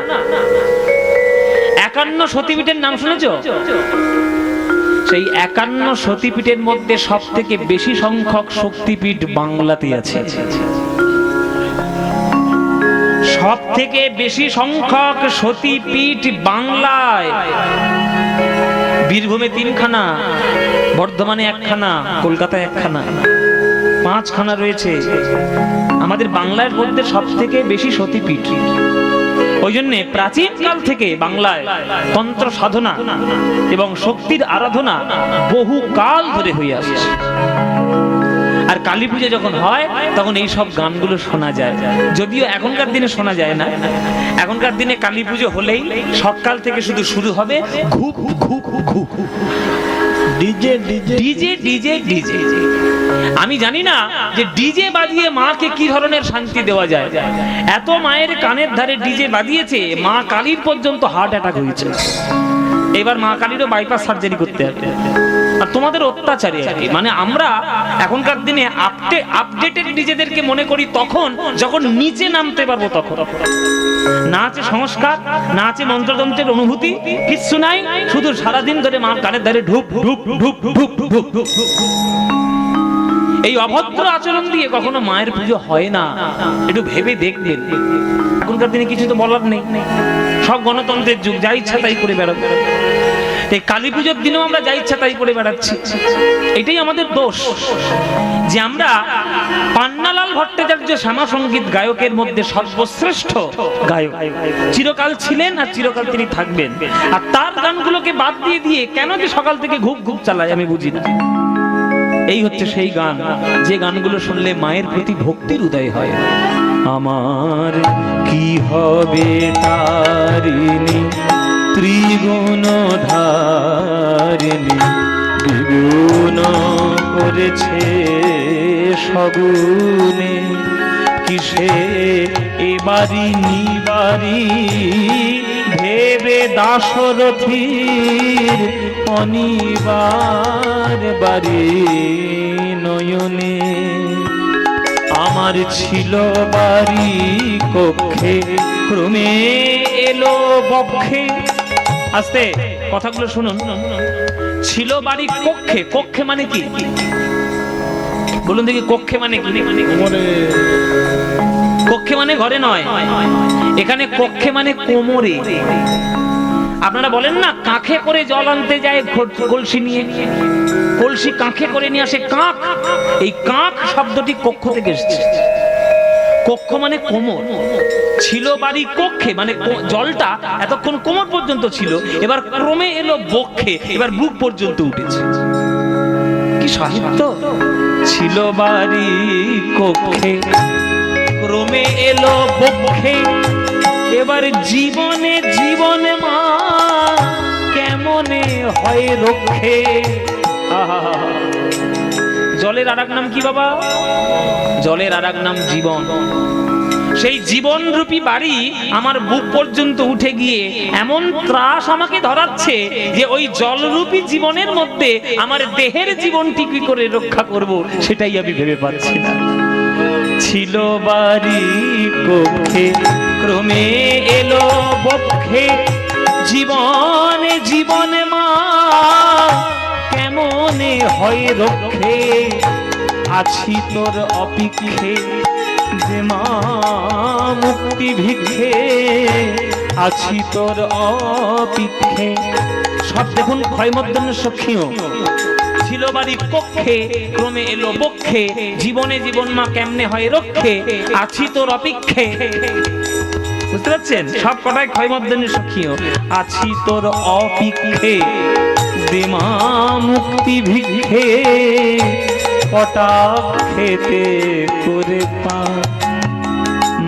51 সতীপীঠের নাম শুনেছো? সেই 51 সতীপীঠের মধ্যে সব থেকে বেশি সংখ্যক শক্তিপীঠ বাংলাতে আছে। সব থেকে বেশি সংখ্যক সতীপীঠ বাংলায়। বীরভূমে 3খানা, বর্ধমানে 1খানা, কলকাতায় 1খানা, 5খানা রয়েছে। আমাদের বাংলার মধ্যে সব থেকে বেশি সতীপীঠ। ওই জন্য প্রাচীন কাল থেকে বাংলায় তন্ত্র সাধনা এবং শক্তির আরাধনা বহু কাল ধরে হয়ে আসছে। আর কালী পুজো যখন হয় তখন এই সব গানগুলো শোনা যায়, যদিও এখনকার দিনে শোনা যায় না। এখনকার দিনে কালী পুজো হলেই সকাল থেকে শুধু শুরু হবে ঘুপ ঘুপ ঘুপ, DJ DJ DJ DJ DJ. আমি জানি না যে ডিজে বাজিয়ে মাকে কি ধরনের শান্তি দেওয়া যায়। এত মায়ের কানের ধারে ডিজে বাজিয়েছে, মা কালীর পর্যন্ত হার্ট অ্যাটাক হয়েছে। এবার মা কালীরও বাইপাস সার্জারি করতে হবে। আর তোমাদের অত্যাচারে মানে আমরা এখনকার দিনে আপডেটেড নিজেদেরকে মনে করি তখন যখন নিচে নামতে পারবো। তখন না আছে সংস্কার, না আছে মন্ত্রতন্ত্রের অনুভূতি, কিচ্ছু নাই। শুধু সারাদিন ধরে মা কানের ধারে ঢুপ ঢুপ ঢুপ ঢুপ ঢুপ ঢুপ। এই অভদ্র আচরণ দিয়ে কখনো মায়ের পুজো হয় না, একটু ভেবে দেখবেন। এখনকার দিনে কিছু তো বলার নেই, সব গণতন্ত্রের যুগ, যা ইচ্ছা তাই করে বেড়াবে। এই কালী পুজোর দিনেও আমরা যা ইচ্ছা তাই করে বেড়াচ্ছি। এটাই আমাদের দোষ যে আমরা পান্নালাল ভট্টাচার্য শ্যামা সঙ্গীত গায়কের মধ্যে সর্বশ্রেষ্ঠ গায়ক চিরকাল ছিলেন আর চিরকাল তিনি থাকবেন। আর তার গানগুলোকে বাদ দিয়ে দিয়ে কেন যে সকাল থেকে ঘুপ ঘুপ চালায় আমি বুঝি না। এই হচ্ছে সেই গান যে গানগুলো শুনলে মায়ের প্রতি ভক্তির উদয় হয়। আমার কি হবে তারিণী ত্রিগুণ ধারিণী, দ্বিগুণ করেছে সগুণে, কিসে এবারি নিবারি ভেবে দাশরথীর অনিবার বাড়ি নয়নে। আমার ছিল বাড়ি কক্ষে, ক্রমে এলো বক্ষে। আস্তে কথাগুলো শুনুন। ছিল বাড়ি কক্ষে, কক্ষে মানে কি বলুন দেখি? কক্ষে মানে কি? কক্ষে মানে ঘরে নয়, এখানে কক্ষে মানে কোমরে। আপনারা বলেন না কাঁখে করে জল আনতে যায় কলসি নিয়ে, কলসি কাঁখে করে নিয়ে আসে কাঁখ। এই কাঁখ শব্দটি কক্ষ থেকে এসেছে। কক্ষ মানে কোমর। ছিল বাড়ি কক্ষে মানে জলটা এতক্ষণ কোমর পর্যন্ত ছিল, এবার ক্রমে এলো বক্ষে, এবার বুক পর্যন্ত উঠেছে। কি সাহিত্য! ছিল বাড়ি কক্ষে, ক্রমে এলো বক্ষে, এবার জীবনে জীবনে মা কেমনে হয় রক্ষে। জলের আরেক নাম কি বাবা? জলের আরেক নাম জীবন। সেই জীবন রূপী বাড়ি আমার বুক পর্যন্ত উঠে গিয়ে এমন ত্রাস আমাকে ধরাচ্ছে যে ওই জলরূপী জীবনের মধ্যে আমার দেহের জীবনটি কি করে রক্ষা করব সেটাই আমি ভেবে পাচ্ছি না। ছিল বাড়ি কক্ষে, ক্রমে এলো বক্ষে, জীবনে জীবনে মা কেমনে হয় রক্ষে। আছি তোর অপেক্ষে যে মা মুক্তি ভিক্ষে, আছি তোর অপেক্ষে। সব দেখুন ক্ষয়মর্দনের সক্ষীয়। ছিল বাড়ি কক্ষে, ক্রমে এলো বক্ষে, জীবনে জীবন মা কেমনে হয় রক্ষে, আছি তোর অপেক্ষে। বুঝতে পারছেন? সব কটাই ক্ষয়মর্দনের সক্ষীয়। আছি তোর অপেক্ষে দে মা মুক্তি ভিক্ষে, কটা খেতে করে পা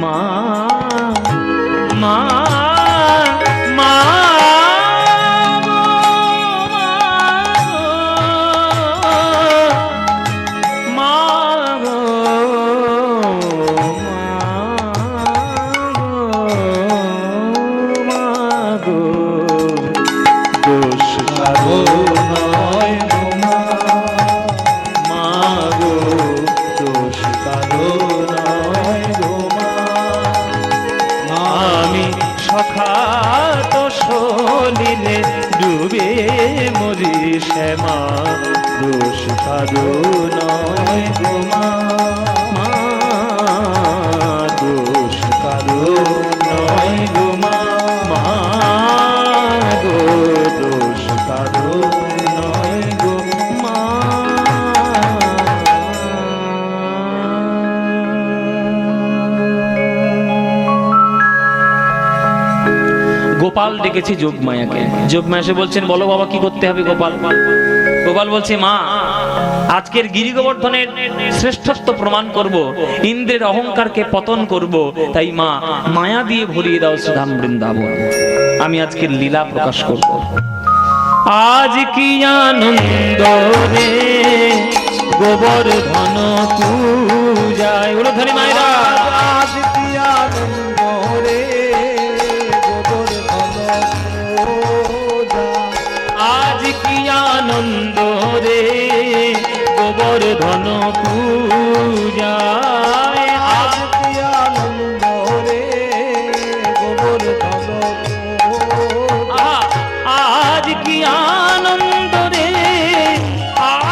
মা মা মা। শ্যামা দোষ কারো নয় গো মা, মা দোষ কারো নয় গো মা, মা গো দোষ কারো নয় গো মা। গোপাল ডেকেছে যোগমায়াকে। যোগমায়া এসে বলছেন, বলো বাবা কি করতে হবে গোপাল? গোপাল বলছে, মা আজকের গিরি গোবর্ধনের শ্রেষ্ঠত্ব প্রমাণ করব, ইন্দ্রের অহংকারকে পতন করব, তাই মা মায়া দিয়ে ভরিয়ে দাও সুধাম বৃন্দাবন, আমি আজকের লীলা প্রকাশ করব। আজ কি আনন্দ রে গোবর্ধন পূজায়, বলো ধরি মায়েরা। আজ কি আনন্দ রে গোবর্ধন পূজা, আজ কি আনন্দ রে গোবর্ধন পূজায়, আজ কি আনন্দ রে গোবর্ধন পূজা, আজ কি আনন্দ রে,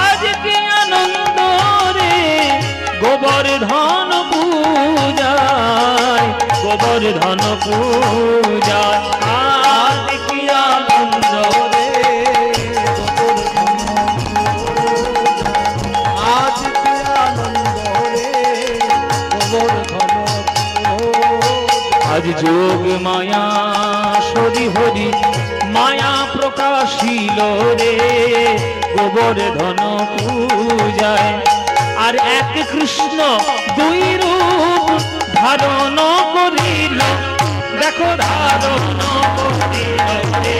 আজ কি আনন্দ রে গোবর্ধন পূজায়, গোবর্ধন পূজায়, আজ কি আনন্দ রে। আজ কি আনন্দ রে গোবর্ধন পূজা, আজ যোগ মায়া সরি হরি মায়া প্রকাশিল রে গোবর্ধন পূজায়, আর এক কৃষ্ণ দুই রূপ ধারণ করিল, দেখো ধারণ করিল রে,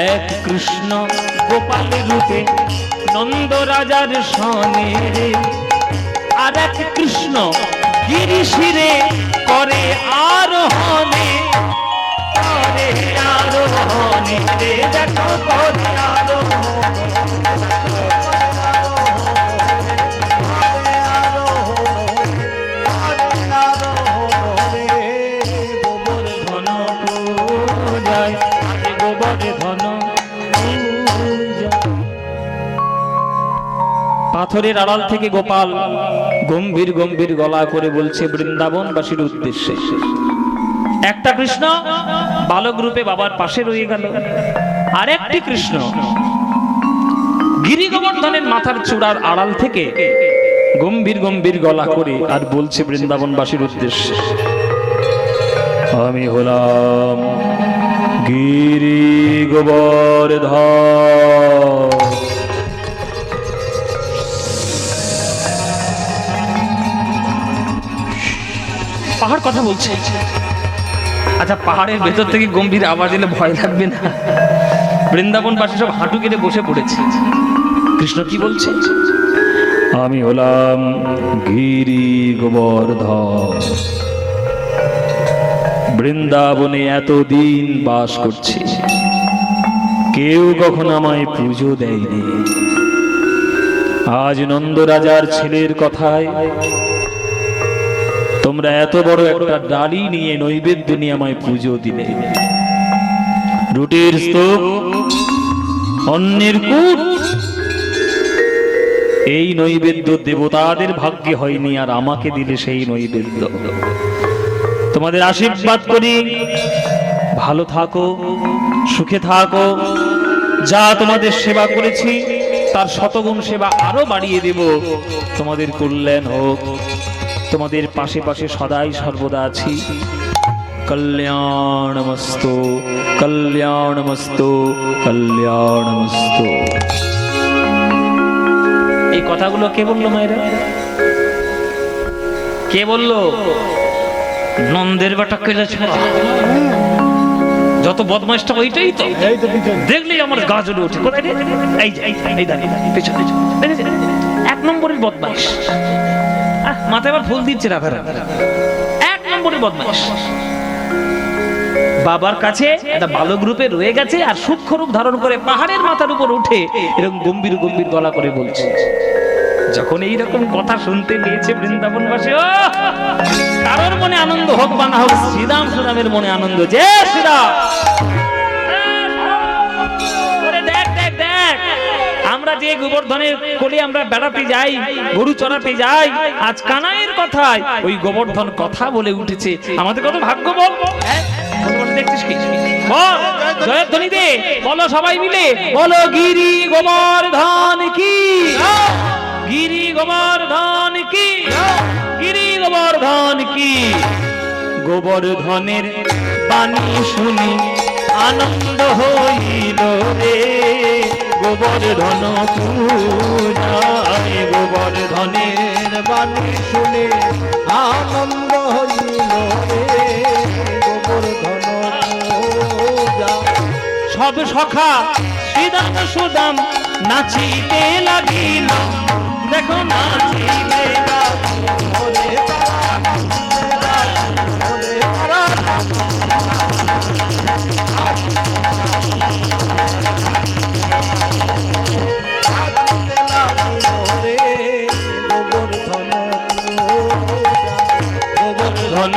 এক কৃষ্ণ গোপাল রূপে নন্দ রাজার সনে রে, আর এক কৃষ্ণ গিরিশিরে করে আরোহণে, করে আরোহণে রে, দেখো করে আরোহণে, গোবর্ধন পূজায়, গোবর্ধন পূজায়। পাথরের আড়াল থেকে গোপাল গম্ভীর গম্ভীর গলা করে বলছে বৃন্দাবনবাসীর উদ্দেশ্যে। একটা কৃষ্ণ বালক রূপে বাবার পাশে রয়ে গেল, আর একটি কৃষ্ণ গিরি গোবর্ধনের মাথার চূড়ার আড়াল থেকে গম্ভীর গম্ভীর গলা করে আর বলছে বৃন্দাবনবাসীর উদ্দেশ্যে, আমি হলাম গিরি গোবর্ধন। পাহাড় কথা বলছে। আচ্ছা, পাহাড়ের ভেতর থেকে গম্ভীর আওয়াজ এলে ভয় লাগবে না? বৃন্দাবনবাসী সব হাঁটু কেটে বসে পড়েছে। কৃষ্ণ কি বলছে? আমি হলাম গিরি গোবর্ধন, বৃন্দাবনে এতদিন বাস করছি, কেউ কখন আমায় পুজো দেয়নি। আজ নন্দ রাজার ছেলের কথায় তোমরা এত বড় একটা ডালি নিয়ে নৈবেদ্য নিয়ে আমায় পুজো দিলে। রুটির স্তূপ, অন্যের কূপ, এই নৈবেদ্য দেবতাদের ভাগ্যে হয়নি, আর আমাকে দিলে সেই নৈবেদ্য। তোমাদের আশীর্বাদ করি, ভালো থাকো, সুখে থাকো, যা তোমাদের সেবা করেছি তার শতগুণ সেবা আরো বাড়িয়ে দেব। তোমাদের কল্যাণ হোক, তোমাদের পাশে পাশে সদাই সর্বদা আছি। কল্যাণমস্তু, কল্যাণমস্তু, কল্যাণমস্তু। এই কথাগুলো কে বললো মায়েরা? কে বললো? নন্দের বেটা কেলে ছড়া। যত বদমাইশটা ওইটাই তো, দেখলেই আমার গা জ্বলে ওঠে। কোথায় রে? এই যে এই দাঁড়িয়ে পেছনে, এক নম্বরের বদমাইশ। মাথায় আবার ফুল দিচ্ছে রাখা, এক নম্বরের বদমাইশ। বাবার কাছে একটা বালক রূপে রয়ে গেছে আর সূক্ষ্ম রূপ ধারণ করে পাহাড়ের মাথার উপর উঠে এরকম গম্ভীর গম্ভীর গলা করে বলছে। যখন এইরকম কথা শুনতে পেয়েছে বৃন্দাবনবাসী, ও কারোর মনে আনন্দ হোক বা না হোক, শ্রীরাম সুরামের মনে আনন্দ। যে শ্রীরাম, ওরে দেখ দেখ দেখ, আমরা যে গোবর্ধনের কোলে আমরা বেড়াতে যাই, গরু চড়াতে যাই, আজ কানাইয়ের কথায় ওই গোবর্ধন কথা বলে উঠেছে। আমাদের কত ভাগ্য বল। দেখছিস কি? বল, জয়ধ্বনি দে, বলো সবাই মিলে, বলো গিরি গোবর্ধন কি, গিরি গোবর্ধন কি, গিরি গোবর্ধন কি। গোবর্ধনের বাণী শুনি আনন্দ হইল রে, গোবর্ধন পূজায়, গোবর্ধনের বাণী শুনে আনন্দ হইল রে, গোবর্ধন পূজা। সব সখা শ্রীদাম সুদাম নাচিতে লাগিল, দেখো নাচিতে ওরে তারা, ওরে তারা, গোবর্ধন।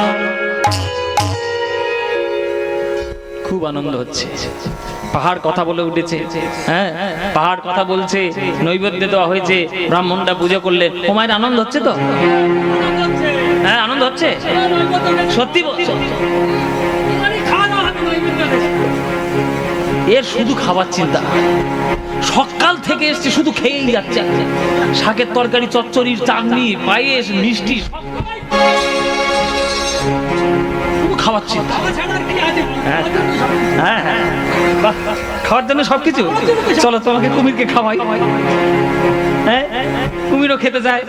খুব আনন্দ হচ্ছে, পাহাড় কথা বলে উঠেছে। হ্যাঁ, পাহাড় কথা বলছে, নৈবেদ্য দেওয়া হয়েছে, ব্রাহ্মণরা পুজো করলেন। তোমার আনন্দ হচ্ছে তো? হ্যাঁ, আনন্দ হচ্ছে সত্যি। এর শুধু খাবার চিন্তা, সকাল থেকে এসছে শুধু খেয়েই যাচ্ছে। শাকের তরকারি, চচ্চড়ি, চাটনি, পায়েস, মিষ্টি, খাওয়ার চিন্তা। হ্যাঁ হ্যাঁ, খাওয়ার জন্য সবকিছু। চলো তোমাকে কুমিরকে খাওয়াই। হ্যাঁ, কুমিরও খেতে যায়,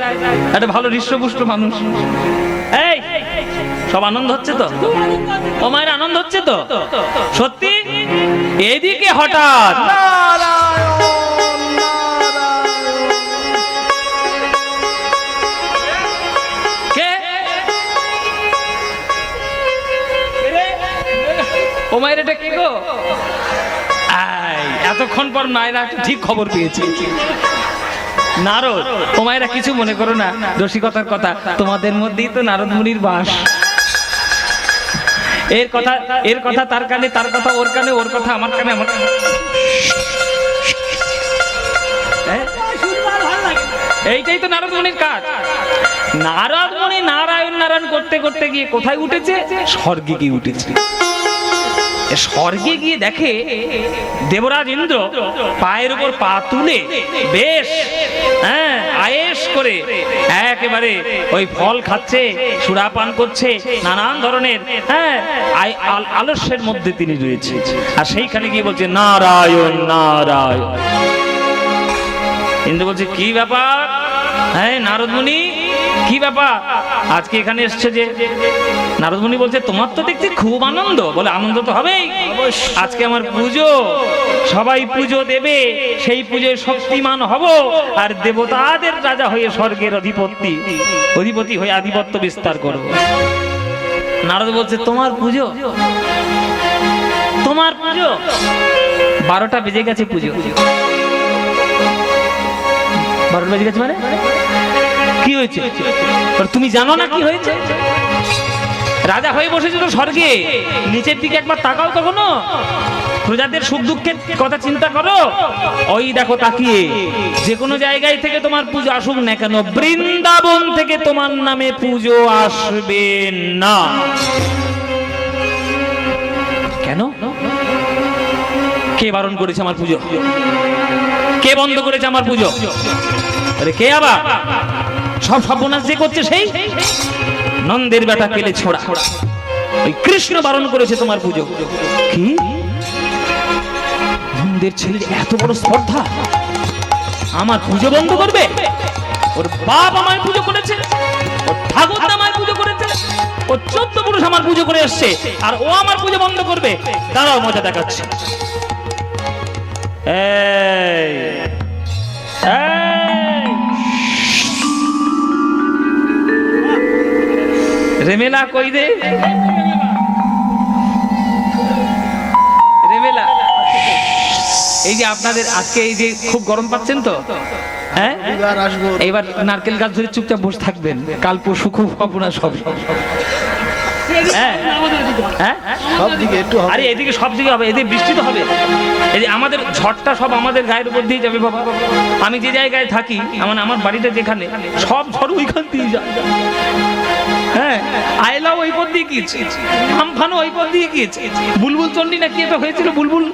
একটা ভালো হৃষ্টপুষ্ট মানুষ। এই সব আনন্দ হচ্ছে তো? ও মায়ের আনন্দ হচ্ছে তো সত্যি? এদিকে হঠাৎ নারায়ণ, নারায়ণ। কে? ও মায়ের এটা কি গো? এতক্ষণ পর মায়েরা ঠিক খবর পেয়েছে। নারদ, ও মায়েরা কিছু মনে করো না, রসিকতার কথা, তোমাদের মধ্যেই তো নারদ মুনির বাস। এর কথা তার কানে, তার কথা ওর কানে, ওর কথা আমার কানে, আমার কানে। এইটাই তো নারদ মুনির কাজ। নারদ মুনি নারায়ণ নারায়ণ করতে করতে গিয়ে কোথায় উঠেছে? স্বর্গে গিয়ে উঠেছে। স্বর্গে গিয়ে দেখে দেবরাজ ইন্দ্র পায়ের উপর পা তুলে বেশ আয়েশ করে একেবারে ওই ফল খাচ্ছে, সুরাপান করছে, নানান ধরনের আলস্যের মধ্যে তিনি রয়েছে। আর সেইখানে গিয়ে বলছে নারায়ণ নারায়ণ। ইন্দ্র বলছে কি ব্যাপার? হ্যাঁ নারদ মুনি, কি ব্যাপার আজকে এখানে এসছে যে? নারদ মুনি বলছে তোমার তো দেখছি খুব আনন্দ। বলে আনন্দ তো হবেই, আজকে আমার পুজো, সবাই পুজো দেবে, সেই শক্তিমান হব আর দেবতাদের রাজা হয়ে স্বর্গের অধিপতি হয়ে আধিপত্য বিস্তার করব। নারদ বলছে তোমার পুজো, তোমার পুজো? 12টা বেজে গেছে পুজো। 12টা বেজে গেছে মানে কি হয়েছে? তুমি জানো না কি হয়েছে? রাজা হয়ে বসেছে তো স্বর্গে, নিচের দিকে একবার তাকাও কখনো? প্রজাদের সুখ দুঃখের কথা চিন্তা করো। ওই দেখো তাকিয়ে, যে কোনো জায়গায় থেকে তোমার পুজো আসুক না কেন, বৃন্দাবন থেকে তোমার নামে পুজো আসবে না। কেন? কে বারণ করেছে আমার পুজো? কে বন্ধ করেছে আমার পুজো? আরে কে? আবার সব সর্বনাশ যে করছে সেই নন্দের বেটা পেলে ছোড়া, ওই কৃষ্ণ বারণ করেছে তোমার পুজো। কি? নন্দের ছেলের এত বড় স্পর্ধা, আমার পুজো বন্ধ করবে? ওর বাপ আমায় পুজো করেছে, ওর ঠাকুর আমায় পুজো করেছে, ও 14 পুরুষ আমার পুজো করে এসছে, আর ও আমার পুজো বন্ধ করবে? দাঁড়াও, মজা দেখাচ্ছে। রেমেলা কই দে? এই যে আপনাদের আজকে এই যে খুব গরম পাচ্ছেন তো, হ্যাঁ, এবার আসবো। এইবার নারকেল গাছ ধরে চুপচাপ বসে থাকবেন, কাল পরশু খুব হবো না সব। হ্যাঁ হ্যাঁ সব দিকে একটু হবে। আরে এদিকে সব দিকে হবে, এদিকে বৃষ্টি তো হবে, এই যে আমাদের ঝড়টা সব আমাদের গায়ের উপর দিয়ে যাবে বাবা। আমি যে জায়গায় থাকি, আমার বাড়িটা যেখানে, সব ঝড় ওইখান দিয়ে যায়। হ্যাঁ, আয়লাও ওই পথ দিয়ে গিয়েছে, আমফানও ওই পথ দিয়ে গিয়েছে, বুলবুল চন্ডী না কি এটা হয়েছিল, বুলবুল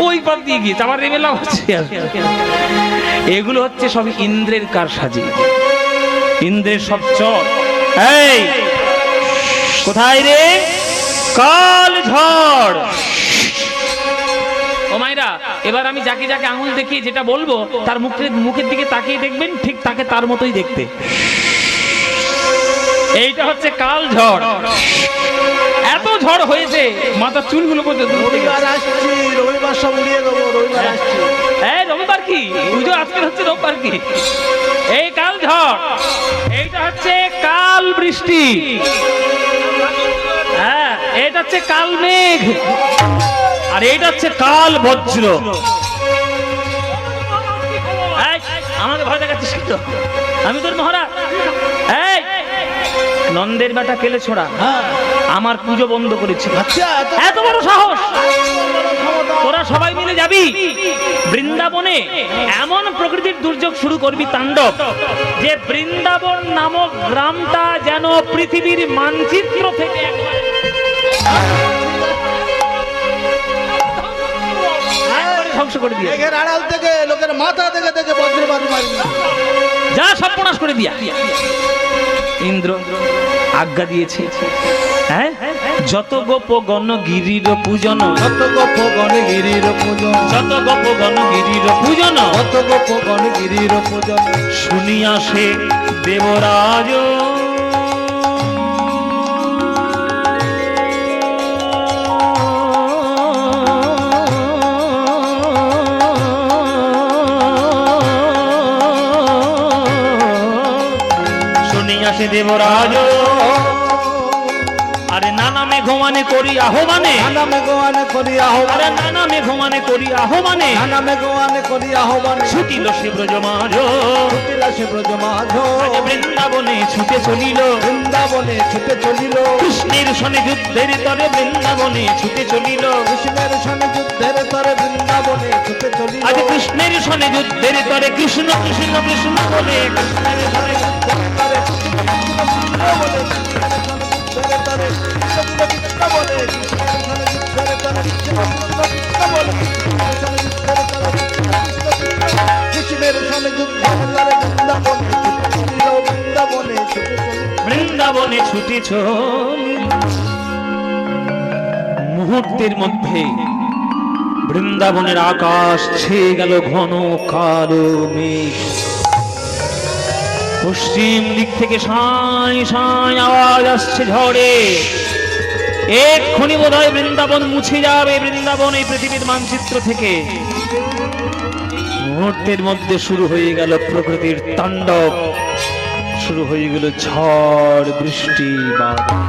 ওই পথ দিয়ে গিয়েছে, আমার রেবেলা হচ্ছে। এগুলো হচ্ছে সব ইন্দ্রের কারসাজি, ইন্দ্রের সব চর। এই কোথায় রে কাল ঝড়? ও মাইরা, এবার আমি যাকে যাকে আঙুল দেখিয়ে যেটা বলবো তার মুখের দিকে তাকিয়ে দেখবেন, ঠিক তাকে তার মতোই দেখতে। এইটা হচ্ছে কাল ঝড়। এত ঝড় হয়েছে মাথার চুলগুলো পর্যন্ত উঠে গেছে। রবিবার আসছি, রবিবার সব উড়িয়ে দেবো, রবিবার আসছি। এই রবিবার কি পুজো, আজকে হচ্ছে রবিবার কি? এই কাল ঝড়, এইটা হচ্ছে কাল বৃষ্টি, হ্যাঁ এটা হচ্ছে কাল মেঘ, আর এইটা হচ্ছে কাল বজ্র। এই, আমাকে ভয় দেখাচ্ছিস কিন্তু, আমি তোর মহারাজ। এই নন্দের বেটা কেলে ছোড়া, হ্যাঁ, আমার পুজো বন্ধ করেছিল, আচ্ছা এত বড় সাহস! তোরা সবাই মিলে যাবি বৃন্দাবনে, এমন প্রকৃতির দুর্যোগ শুরু করবি তাণ্ডব, যে বৃন্দাবন নামক গ্রামটা যেন পৃথিবীর মানচিত্র থেকে একবারে ধ্বংস করে দিয়ে, মেঘের আড়াল থেকে লোকের মাথা থেকে থেকে বজ্রপাত মারি। যা সর্বনাশ করে দিয়া। ইন্দ্র আজ্ঞা দিয়েছে, হ্যাঁ, যত গোপ গণ গিরির পূজন, কত গোপ গণগিরির পূজন, যত গোপ গণ গিরির পূজন, কত গোপ গণগিরির পূজন, শুনিয়া সে দেবরাজ শুনিয়া সে দেবরাজ, আরে নানা মেঘমানে করি আহ্বানে, নানা মেঘোয়ানে করি আহ্বান, আরে নানা মেঘমানে করি আহ্বানে, নানা মেঘোয়ানে করি আহ্বান, ছুটিল সে ব্রজমাজ, ছুটিলা সে ব্রজ মাঝ, আরে বৃন্দাবনে ছুটে চলিল, বৃন্দাবনে ছুটে চলিল, কৃষ্ণের সনে যুদ্ধের তরে বৃন্দাবনে ছুটে চলিল, কৃষ্ণের সনে যুদ্ধের তরে বৃন্দাবনে ছুটে চলিল, আজ কৃষ্ণের সনে যুদ্ধের তরে কৃষ্ণ কৃষ্ণ কৃষ্ণ বলে, কৃষ্ণের সনে কৃষ্ণের সনে যুদ্ধের তরে বৃন্দাবনে ছুটে চলিল, বৃন্দাবনে ছুটে চলিল। মুহূর্তের মধ্যে বৃন্দাবনের আকাশ ছেয়ে গেল ঘন কালো মেঘ। পশ্চিম দিক থেকে সাঁই সাঁই আওয়াজ আসছে ঝড়ে, এক্ষুনি বোধহয় বৃন্দাবন মুছে যাবে, বৃন্দাবন এই পৃথিবীর মানচিত্র থেকে। মুহূর্তের মধ্যে শুরু হয়ে গেল প্রকৃতির তাণ্ডব, শুরু হয়ে গেল ঝড় বৃষ্টি বাদল।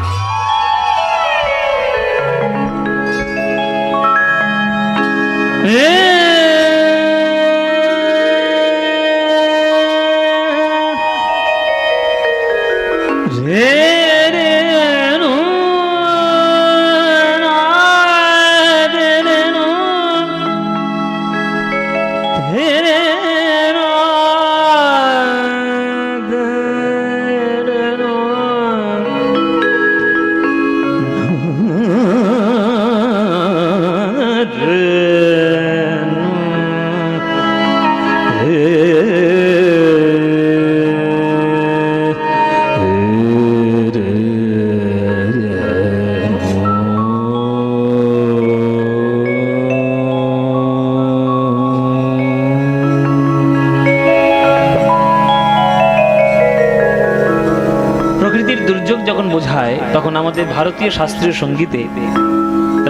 দুর্যোগ যখন বোঝায় তখন আমাদের ভারতীয় শাস্ত্রীয় সঙ্গীতে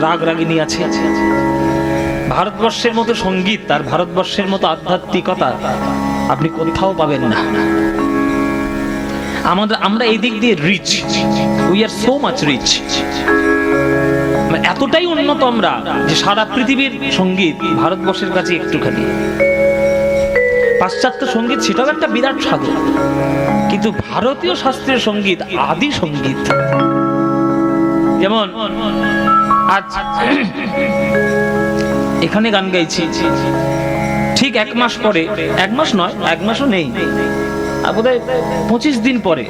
রাগ রাগিনী আছে। ভারতবর্ষের মতো সঙ্গীত আর ভারতবর্ষের মতো আধ্যাত্মিকতা আপনি কোথাও পাবেন না। আমরা এই দিক দিয়ে rich, we are so much rich. এতটাই উন্নত আমরা যে সারা পৃথিবীর সঙ্গীত ভারতবর্ষের কাছে একটুখানি। পাশ্চাত্য সঙ্গীত সেটাও একটা বিরাট সাগর, কিন্তু ভারতীয় শাস্ত্রীয় সঙ্গীত আদি সঙ্গীত। যেমন আজ এখানে গান গাইছি, ঠিক 1 মাস পরে, 1 মাস নয়, 1 মাসও নেই, বোধহয় 25 দিন পরে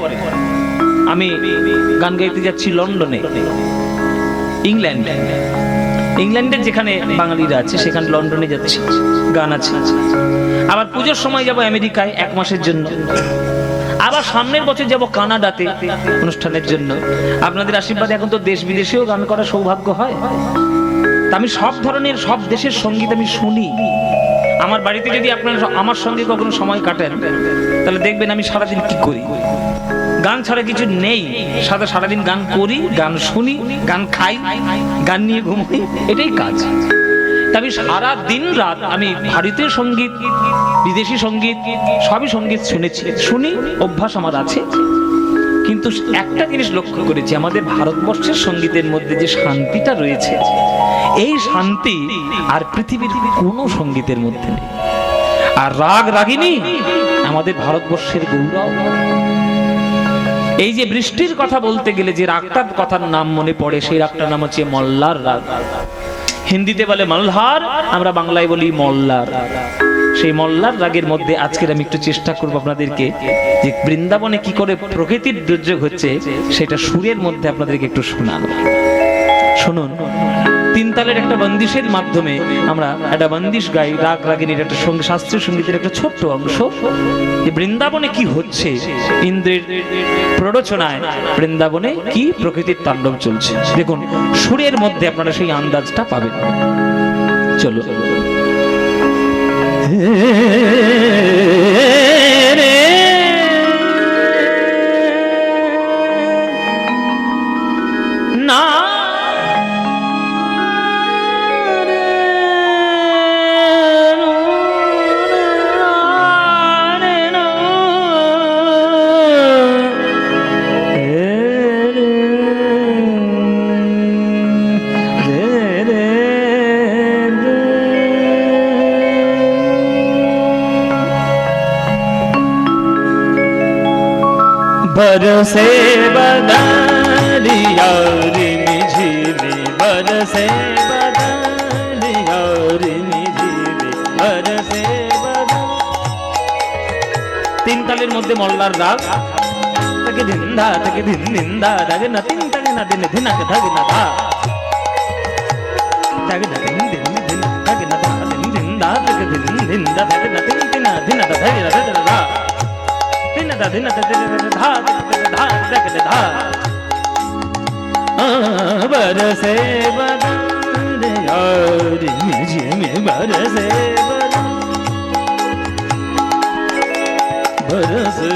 আমি গান গাইতে যাচ্ছি লন্ডনে, ইংল্যান্ডের যেখানে বাঙালিরা আছে সেখানে লন্ডনে যাচ্ছি, গান আছে। আবার পুজোর সময় যাব আমেরিকায় 1 মাসের জন্য, আবার সামনের বছর যাব কানাডাতে অনুষ্ঠানের জন্য। আপনাদের আশীর্বাদে এখন তো দেশ বিদেশেও গান করার সৌভাগ্য হয়। তা আমি সব ধরনের সব দেশের সঙ্গীত আমি শুনি। আমার বাড়িতে যদি আপনারা আমার সঙ্গে কখনো সময় কাটেন তাহলে দেখবেন আমি সারাদিন কি করি। গান ছাড়া কিছু নেই, সারাদিন গান করি, গান শুনি, গান খাই, গান নিয়ে ঘুমাই, এটাই কাজ। আমি সারা দিন রাত আমি ভারতীয় সঙ্গীত, বিদেশি সঙ্গীত, সবই সঙ্গীত শুনি, অভ্যাস আমার আছে। কিন্তু একটা জিনিস লক্ষ্য করেছি, আমাদের ভারতবর্ষের সঙ্গীতের মধ্যে যে শান্তিটা রয়েছে, এই শান্তি আর পৃথিবীর কোনো সঙ্গীতের মধ্যে নেই। আর রাগ রাগিনী আমাদের ভারতবর্ষের গৌরব। এই যে বৃষ্টির কথা বলতে গেলে যে রাগটার কথার নাম মনে পড়ে, সেই রাগটার নাম হচ্ছে মল্লার রাগ। হিন্দিতে বলে মলহার, আমরা বাংলায় বলি মল্লার। সেই মল্লার রাগের মধ্যে আজকের আমি একটু চেষ্টা করব আপনাদেরকে যে বৃন্দাবনে কি করে প্রকৃতির দুর্যোগ হচ্ছে সেটা সুরের মধ্যে আপনাদেরকে একটু শোনানো। শুনুন, 3 তালের একটা বন্দিশের মাধ্যমে আমরা একটা বন্দিশ গাই, রাগ রাগিনীর একটা শাস্ত্রীয় সঙ্গীতের একটা ছোট্ট অংশ, যে বৃন্দাবনে কি হচ্ছে, ইন্দ্রের প্ররোচনায় বৃন্দাবনে কি প্রকৃতির তাণ্ডব চলছে। দেখুন সুরের মধ্যে আপনারা সেই আন্দাজটা পাবেন। চলো না बरसे बदरिया रिमझिमी, बरसे बदरिया रिमझिमी, बरसे बदरिया। 3 তালের মধ্যে মল্লার রাগ, তাকে ধিন্দা তাকে ধিন্দা দাগে না তিন তাকে না দিনে ধিনাকে ধাগে না ধা দাগে না তিন দিন দিন দাগে না ধা দিন ধিন্দা তাকে ধিন্দা দাগে না তিন তিন ধিনা ধাগে না ধাগে না ধা ধিনা ধা ধিনা ধা ধা ধা দাগে না ধা। बरसे बदरिया रिमझिमी, बरसे बरसे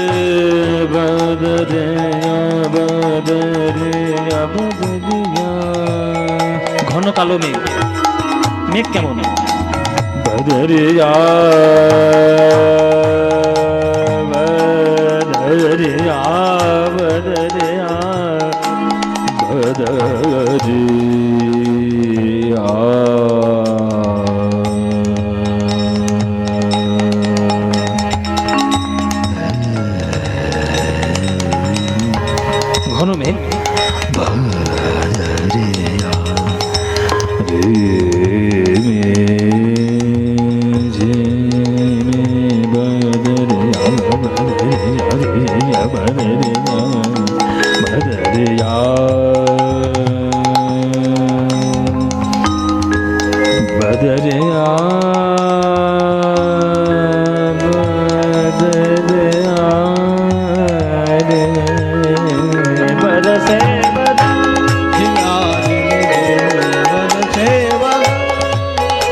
बदरिया बदरिया बदरिया। ঘন কালো মেঘ, মেঘ কেমন? बदरिया बदरिया बदरिया बदरिया। ঘন মেঘ,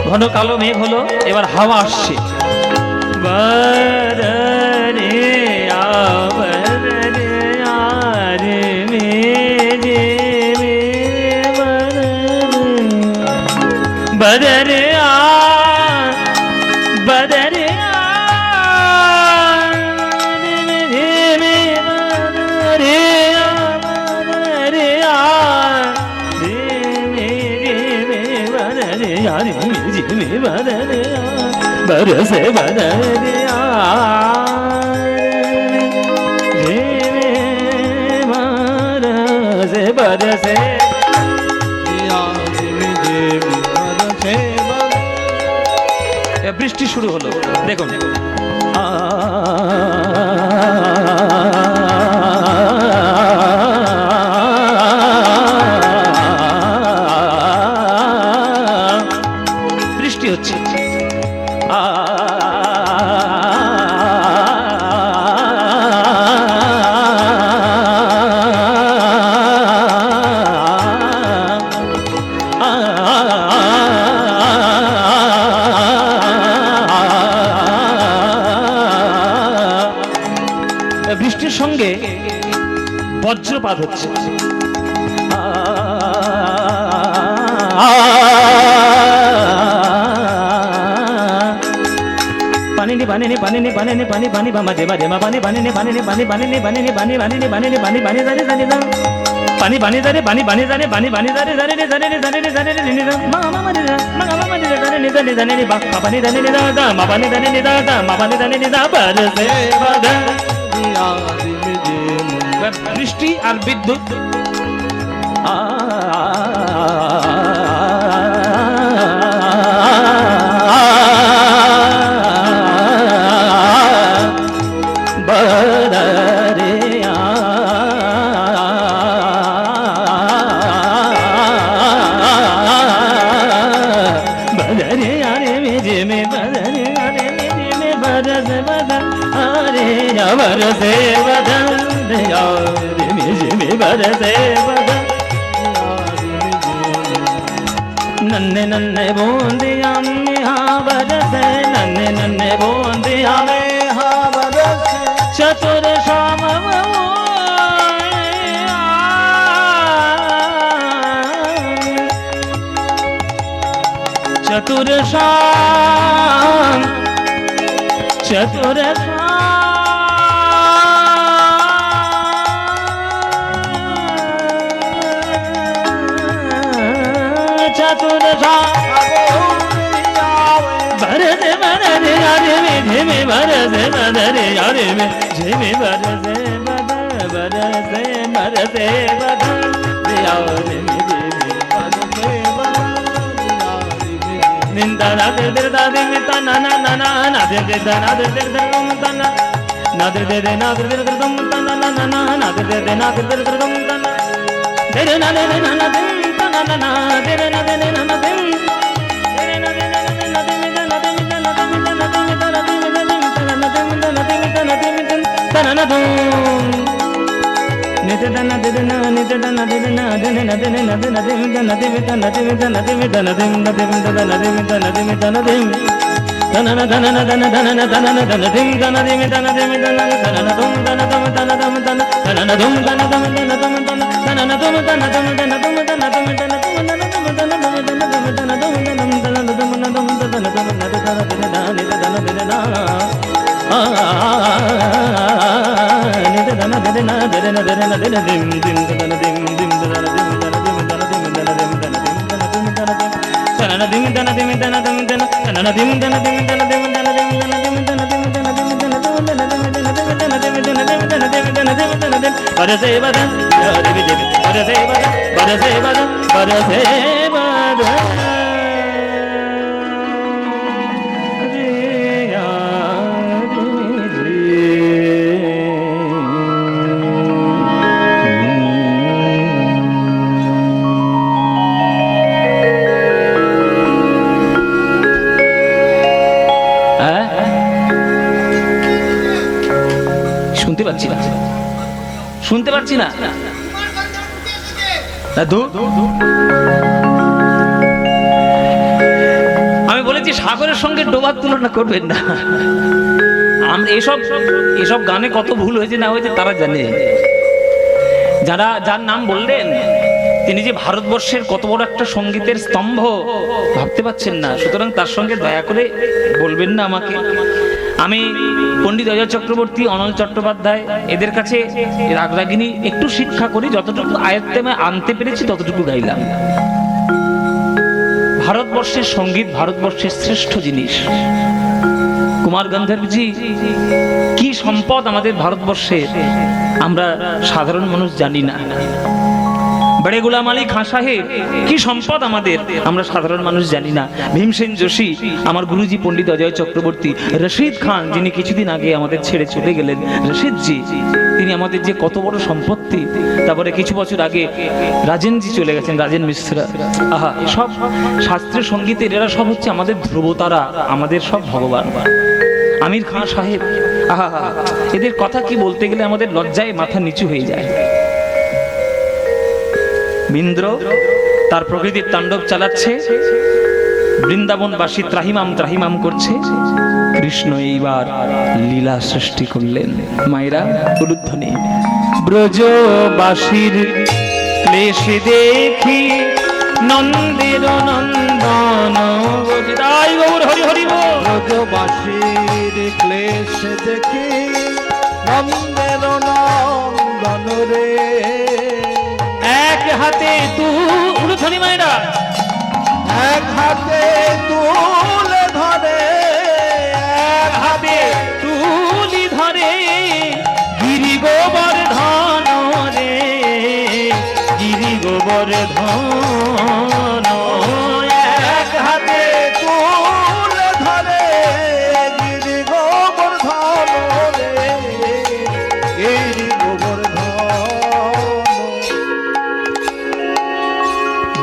ঘন কালো মেঘ হলো, এবার হাওয়া আসছে। बदरिया बदरिया रिमझिमी, बदरिया बदरिया रिमझिमी, बदरिया बदरिया रिमझिमी, बरसे बदरिया बरसे बरसे বৃষ্টি শুরু হলো দেখুন বৃষ্টি হচ্ছে বৃষ্টির সঙ্গে বজ্রপাত হচ্ছে পানি নি পানি নি পানি নি পানি নি পানি পানি বামা দেবা দেমা পানি পানি নি পানি নি পানি পানি নি পানি নি পানি পানি নি পানি নি পানি পানি জারে জারে জারে পানি পানি জারে পানি পানি জারে পানি পানি জারে জারে রে জারে রে জারে রে জারে রে নি মা মা মা রে মা মা মা রে জারে নি জারে জারে নি বা পানি জারে নি দা দা মা পানি জারে নি দা দা মা পানি জারে নি দা বরসে বাদল বৃষ্টি আর বিদ্যুৎ बदरिया बदरिया रे मेजे में बदरिया रे मेजे में बरस बदल अरे या बरसे बदल या रे मेजे में बरसे बदल नन्हे नन्हे बूंदिया में हाँ बरसे नन्हे नन्हे बूंदिया में चतुर श्याम चतुर श्याम चतुर चतुर बरसे बरसे यारे में झिमे बरसे बदरे यारे में झिमे बरसे बदर बरसे बरसे बदर यारे में झिमे बरसे बदर निंदा ना दे दे दादी में तना ना ना ना ना दे दे ना दे दे तुम तना ना दे दे ना दे दे तुम तना ना ना ना ना दे दे ना दे दे तुम तना दे ना दे ना ना दे तना ना ना दे ना दे ना ना दे बरसे बदन बरसे बदन बरसे बदन बरसे बदन শুনতে পাচ্ছি না শুনতে পাচ্ছি না দাদু আমি বলেছি সাগরের সঙ্গে ডোবার তুলনা করবেন না আমরা এসব গানে কত ভুল হয়েছে না হয়েছে তারা জানে যার নাম বললেন তিনি যে ভারতবর্ষের কত বড় একটা সঙ্গীতের স্তম্ভ ভাবতে পাচ্ছেন না সুতরাং তার সঙ্গে দয়া করে বলবেন না আমাকে আমি পণ্ডিত অজয় চক্রবর্তী অনল চট্টোপাধ্যায় এদের কাছে রাগরাগিনী একটু শিক্ষা করি যতটুকু আয়ত্তে আনতে পেরেছি ততটুকু গাইলাম ভারতবর্ষের সঙ্গীত ভারতবর্ষের শ্রেষ্ঠ জিনিস। কুমার গন্ধর্বজি কি সম্পদ আমাদের ভারতবর্ষের, আমরা সাধারণ মানুষ জানি না। বড়ে গুলাম আলী খাঁ সাহেব কি সম্পদ আমাদের, আমরা সাধারণ মানুষ জানি না। ভীমসেন যোশী, আমার গুরুজি পণ্ডিত অজয় চক্রবর্তী, রশিদ খান যিনি কিছুদিন আগে আমাদের ছেড়ে চলে গেলেন, রশিদজি তিনি আমাদের যে কত বড় সম্পত্তি। তারপরে কিছু বছর আগে রাজেনজি চলে গেছেন, রাজেন মিশ্রা। আহা, সব শাস্ত্রীয় সঙ্গীতের এরা সব হচ্ছে আমাদের ধ্রুবতারা, আমাদের সব ভগবান। আমির খান সাহেব, আহা, এদের কথা কি বলতে গেলে আমাদের লজ্জায় মাথা নিচু হয়ে যায়। ইন্দ্র তার প্রকৃতির তাণ্ডব চালাচ্ছে, বৃন্দাবনবাসী ত্রাহিমাম ত্রাহিমাম করছে। কৃষ্ণ এইবার লীলা সৃষ্টি করলেন। মায়েরা উলুধ্বনি। ব্রজবাসীর ক্লেশ দেখি নন্দের নন্দন, তাই গৌর হরি হরি বল। ব্রজবাসীর ক্লেশ দেখি নন্দের নন্দন রে, এক হাতে উলুধ্বনি মায়েরা, এক হাতে তুলে ধরে, এক হাতে তুলি ধরে গিরি গোবর্ধন রে, গিরি গোবর্ধন। এক হাতে তুলে ধরে গিরি গোবর্ধন রে, গিরি গোবর্ধন।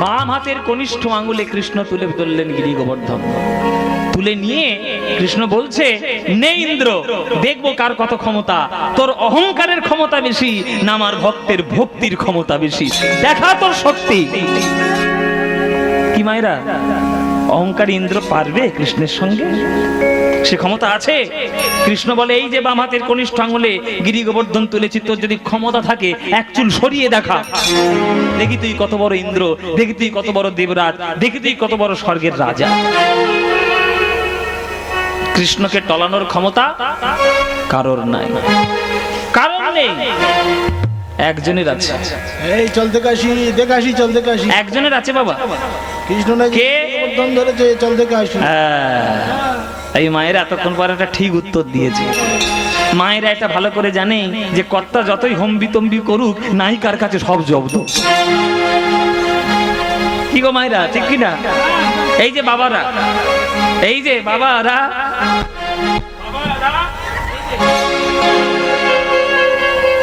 বাম হাতের কনিষ্ঠ আঙ্গুলে কৃষ্ণ তুলে ধরলেন গিরি গোবর্ধন। তুলে নিয়ে কৃষ্ণ বলছে, নে ইন্দ্র, দেখবো কার কত ক্ষমতা, তোর অহংকারের ক্ষমতা বেশি না আমার ভক্তের ভক্তির ক্ষমতা বেশি, দেখা তোর শক্তি। কি মায়েরা, অহংকারী ইন্দ্র পারবে কৃষ্ণের সঙ্গে? সে ক্ষমতা আছে? কৃষ্ণ বলে, এই যে বাম হাতের কনিষ্ঠ আঙ্গুলে গিরি গোবর্ধন তুলেছি, তোর যদি ক্ষমতা থাকে এক চুল সরিয়ে দেখা, দেখি তুই কত বড় ইন্দ্র, দেখি তুই কত বড় দেবরাজ, দেখি তুই কত বড় স্বর্গের রাজা। কৃষ্ণকে টলানোর ক্ষমতা কারোর নাই, কারোর নেই, একজনের আছে। এই চলতে কাশি দেখাসি, চলতে কাশি একজনের আছে বাবা। কৃষ্ণ নাকি কে? গোবর্ধন ধরেছে, চলতে কাশি। এই মায়েরা এতক্ষণ পর একটা ঠিক উত্তর দিয়েছে। মায়েরা এটা ভালো করে জানে যে কর্তা যতই হম্বিতম্বি করুক, নায়িকার কাছে সব জব্দ। কি গো মায়েরা, ঠিক কিনা? এই যে বাবারা, এই যে বাবারা,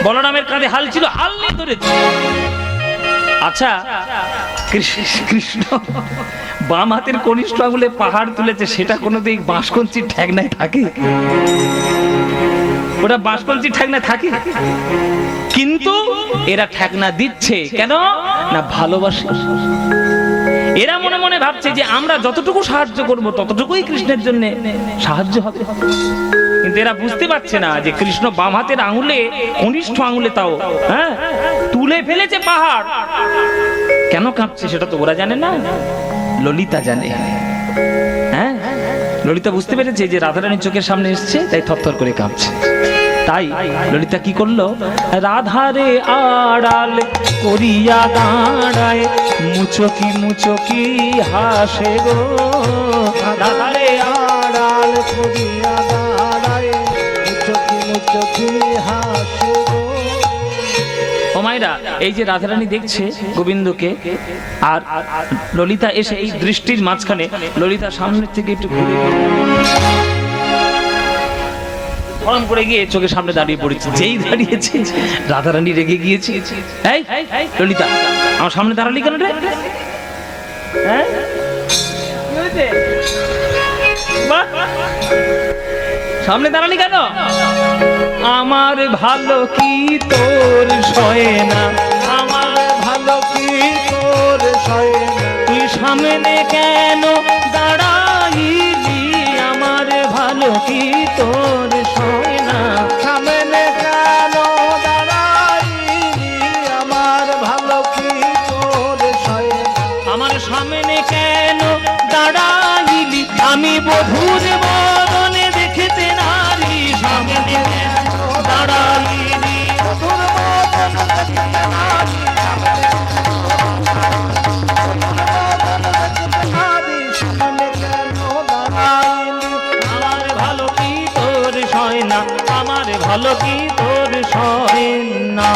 বলরামের কাঁধে হাল ছিল, হাল নিয়ে ধরেছে। আচ্ছা, কৃষ্ণ বাম হাতের কনিষ্ঠ আঙুলে পাহাড় তুলেছে, সেটা কোনোদিন বাঁশকঞ্চির ঠ্যাংনায় থাকে? ওটা বাঁশকঞ্চির ঠ্যাংনায় থাকে? কিন্তু এরা ঠ্যাংনা দিচ্ছে কেন না, ভালোবাসে। এরা মনে মনে ভাবছে যে আমরা যতটুকু সাহায্য করব ততটুকুই কৃষ্ণের জন্য সাহায্য হবে। কিন্তু এরা বুঝতে পারছে না যে কৃষ্ণ বাম হাতের আঙুলে, কনিষ্ঠ আঙুলে তাও তুলে ফেলেছে পাহাড়। কেন কাঁপছে সেটা তো ওরা জানে না, ললিতা জানে। হ্যাঁ, ললিতা বুঝতে পেরেছে যে রাধারানীর চোখের সামনে এসছে, তাই থরথর করে কাঁপছে। তাই ললিতা কি করলো, রাধারে আড়াল করিয়া দাঁড়ায়, মুচকি মুচকি হাসে গো, রাধারে আড়াল করিয়া দাঁড়ায়, মুচকি মুচকি হাসে গো। ও মায়েরা, এই যে রাধারানী দেখছে গোবিন্দকে, আর ললিতা এসে এই দৃষ্টির মাঝখানে, ললিতা সামনের থেকে একটু ঘুরে ফরম করে গিয়ে চোখের সামনে দাঁড়িয়ে পড়েছে। যেই দাঁড়িয়েছে রাধারানী রেগে গিয়েছে। এই ললিতা, আমার সামনে দাঁড়ালি কেন রে? হ্যাঁ, কি হয়েছে? বাহ, সামনে দাঁড়ালি কেন? আমার ভালো কি তোর সয় না, আমার ভালো কি তোর সয় না, তুই সামনে কেন দাঁড়াইলি, আমার ভালো কি তোর সয় না, সামনে কেন দাঁড়াইলি, আমার ভালো কি তোর সয় না, আমার সামনে কেন দাঁড়াইলি, আমি বধুর বদনে দেখতে নারী, সামনে কেন দাঁড়াইলি, তোর মতন দেখতে নারী, ময়না আমার ভালো কি তোর সয় না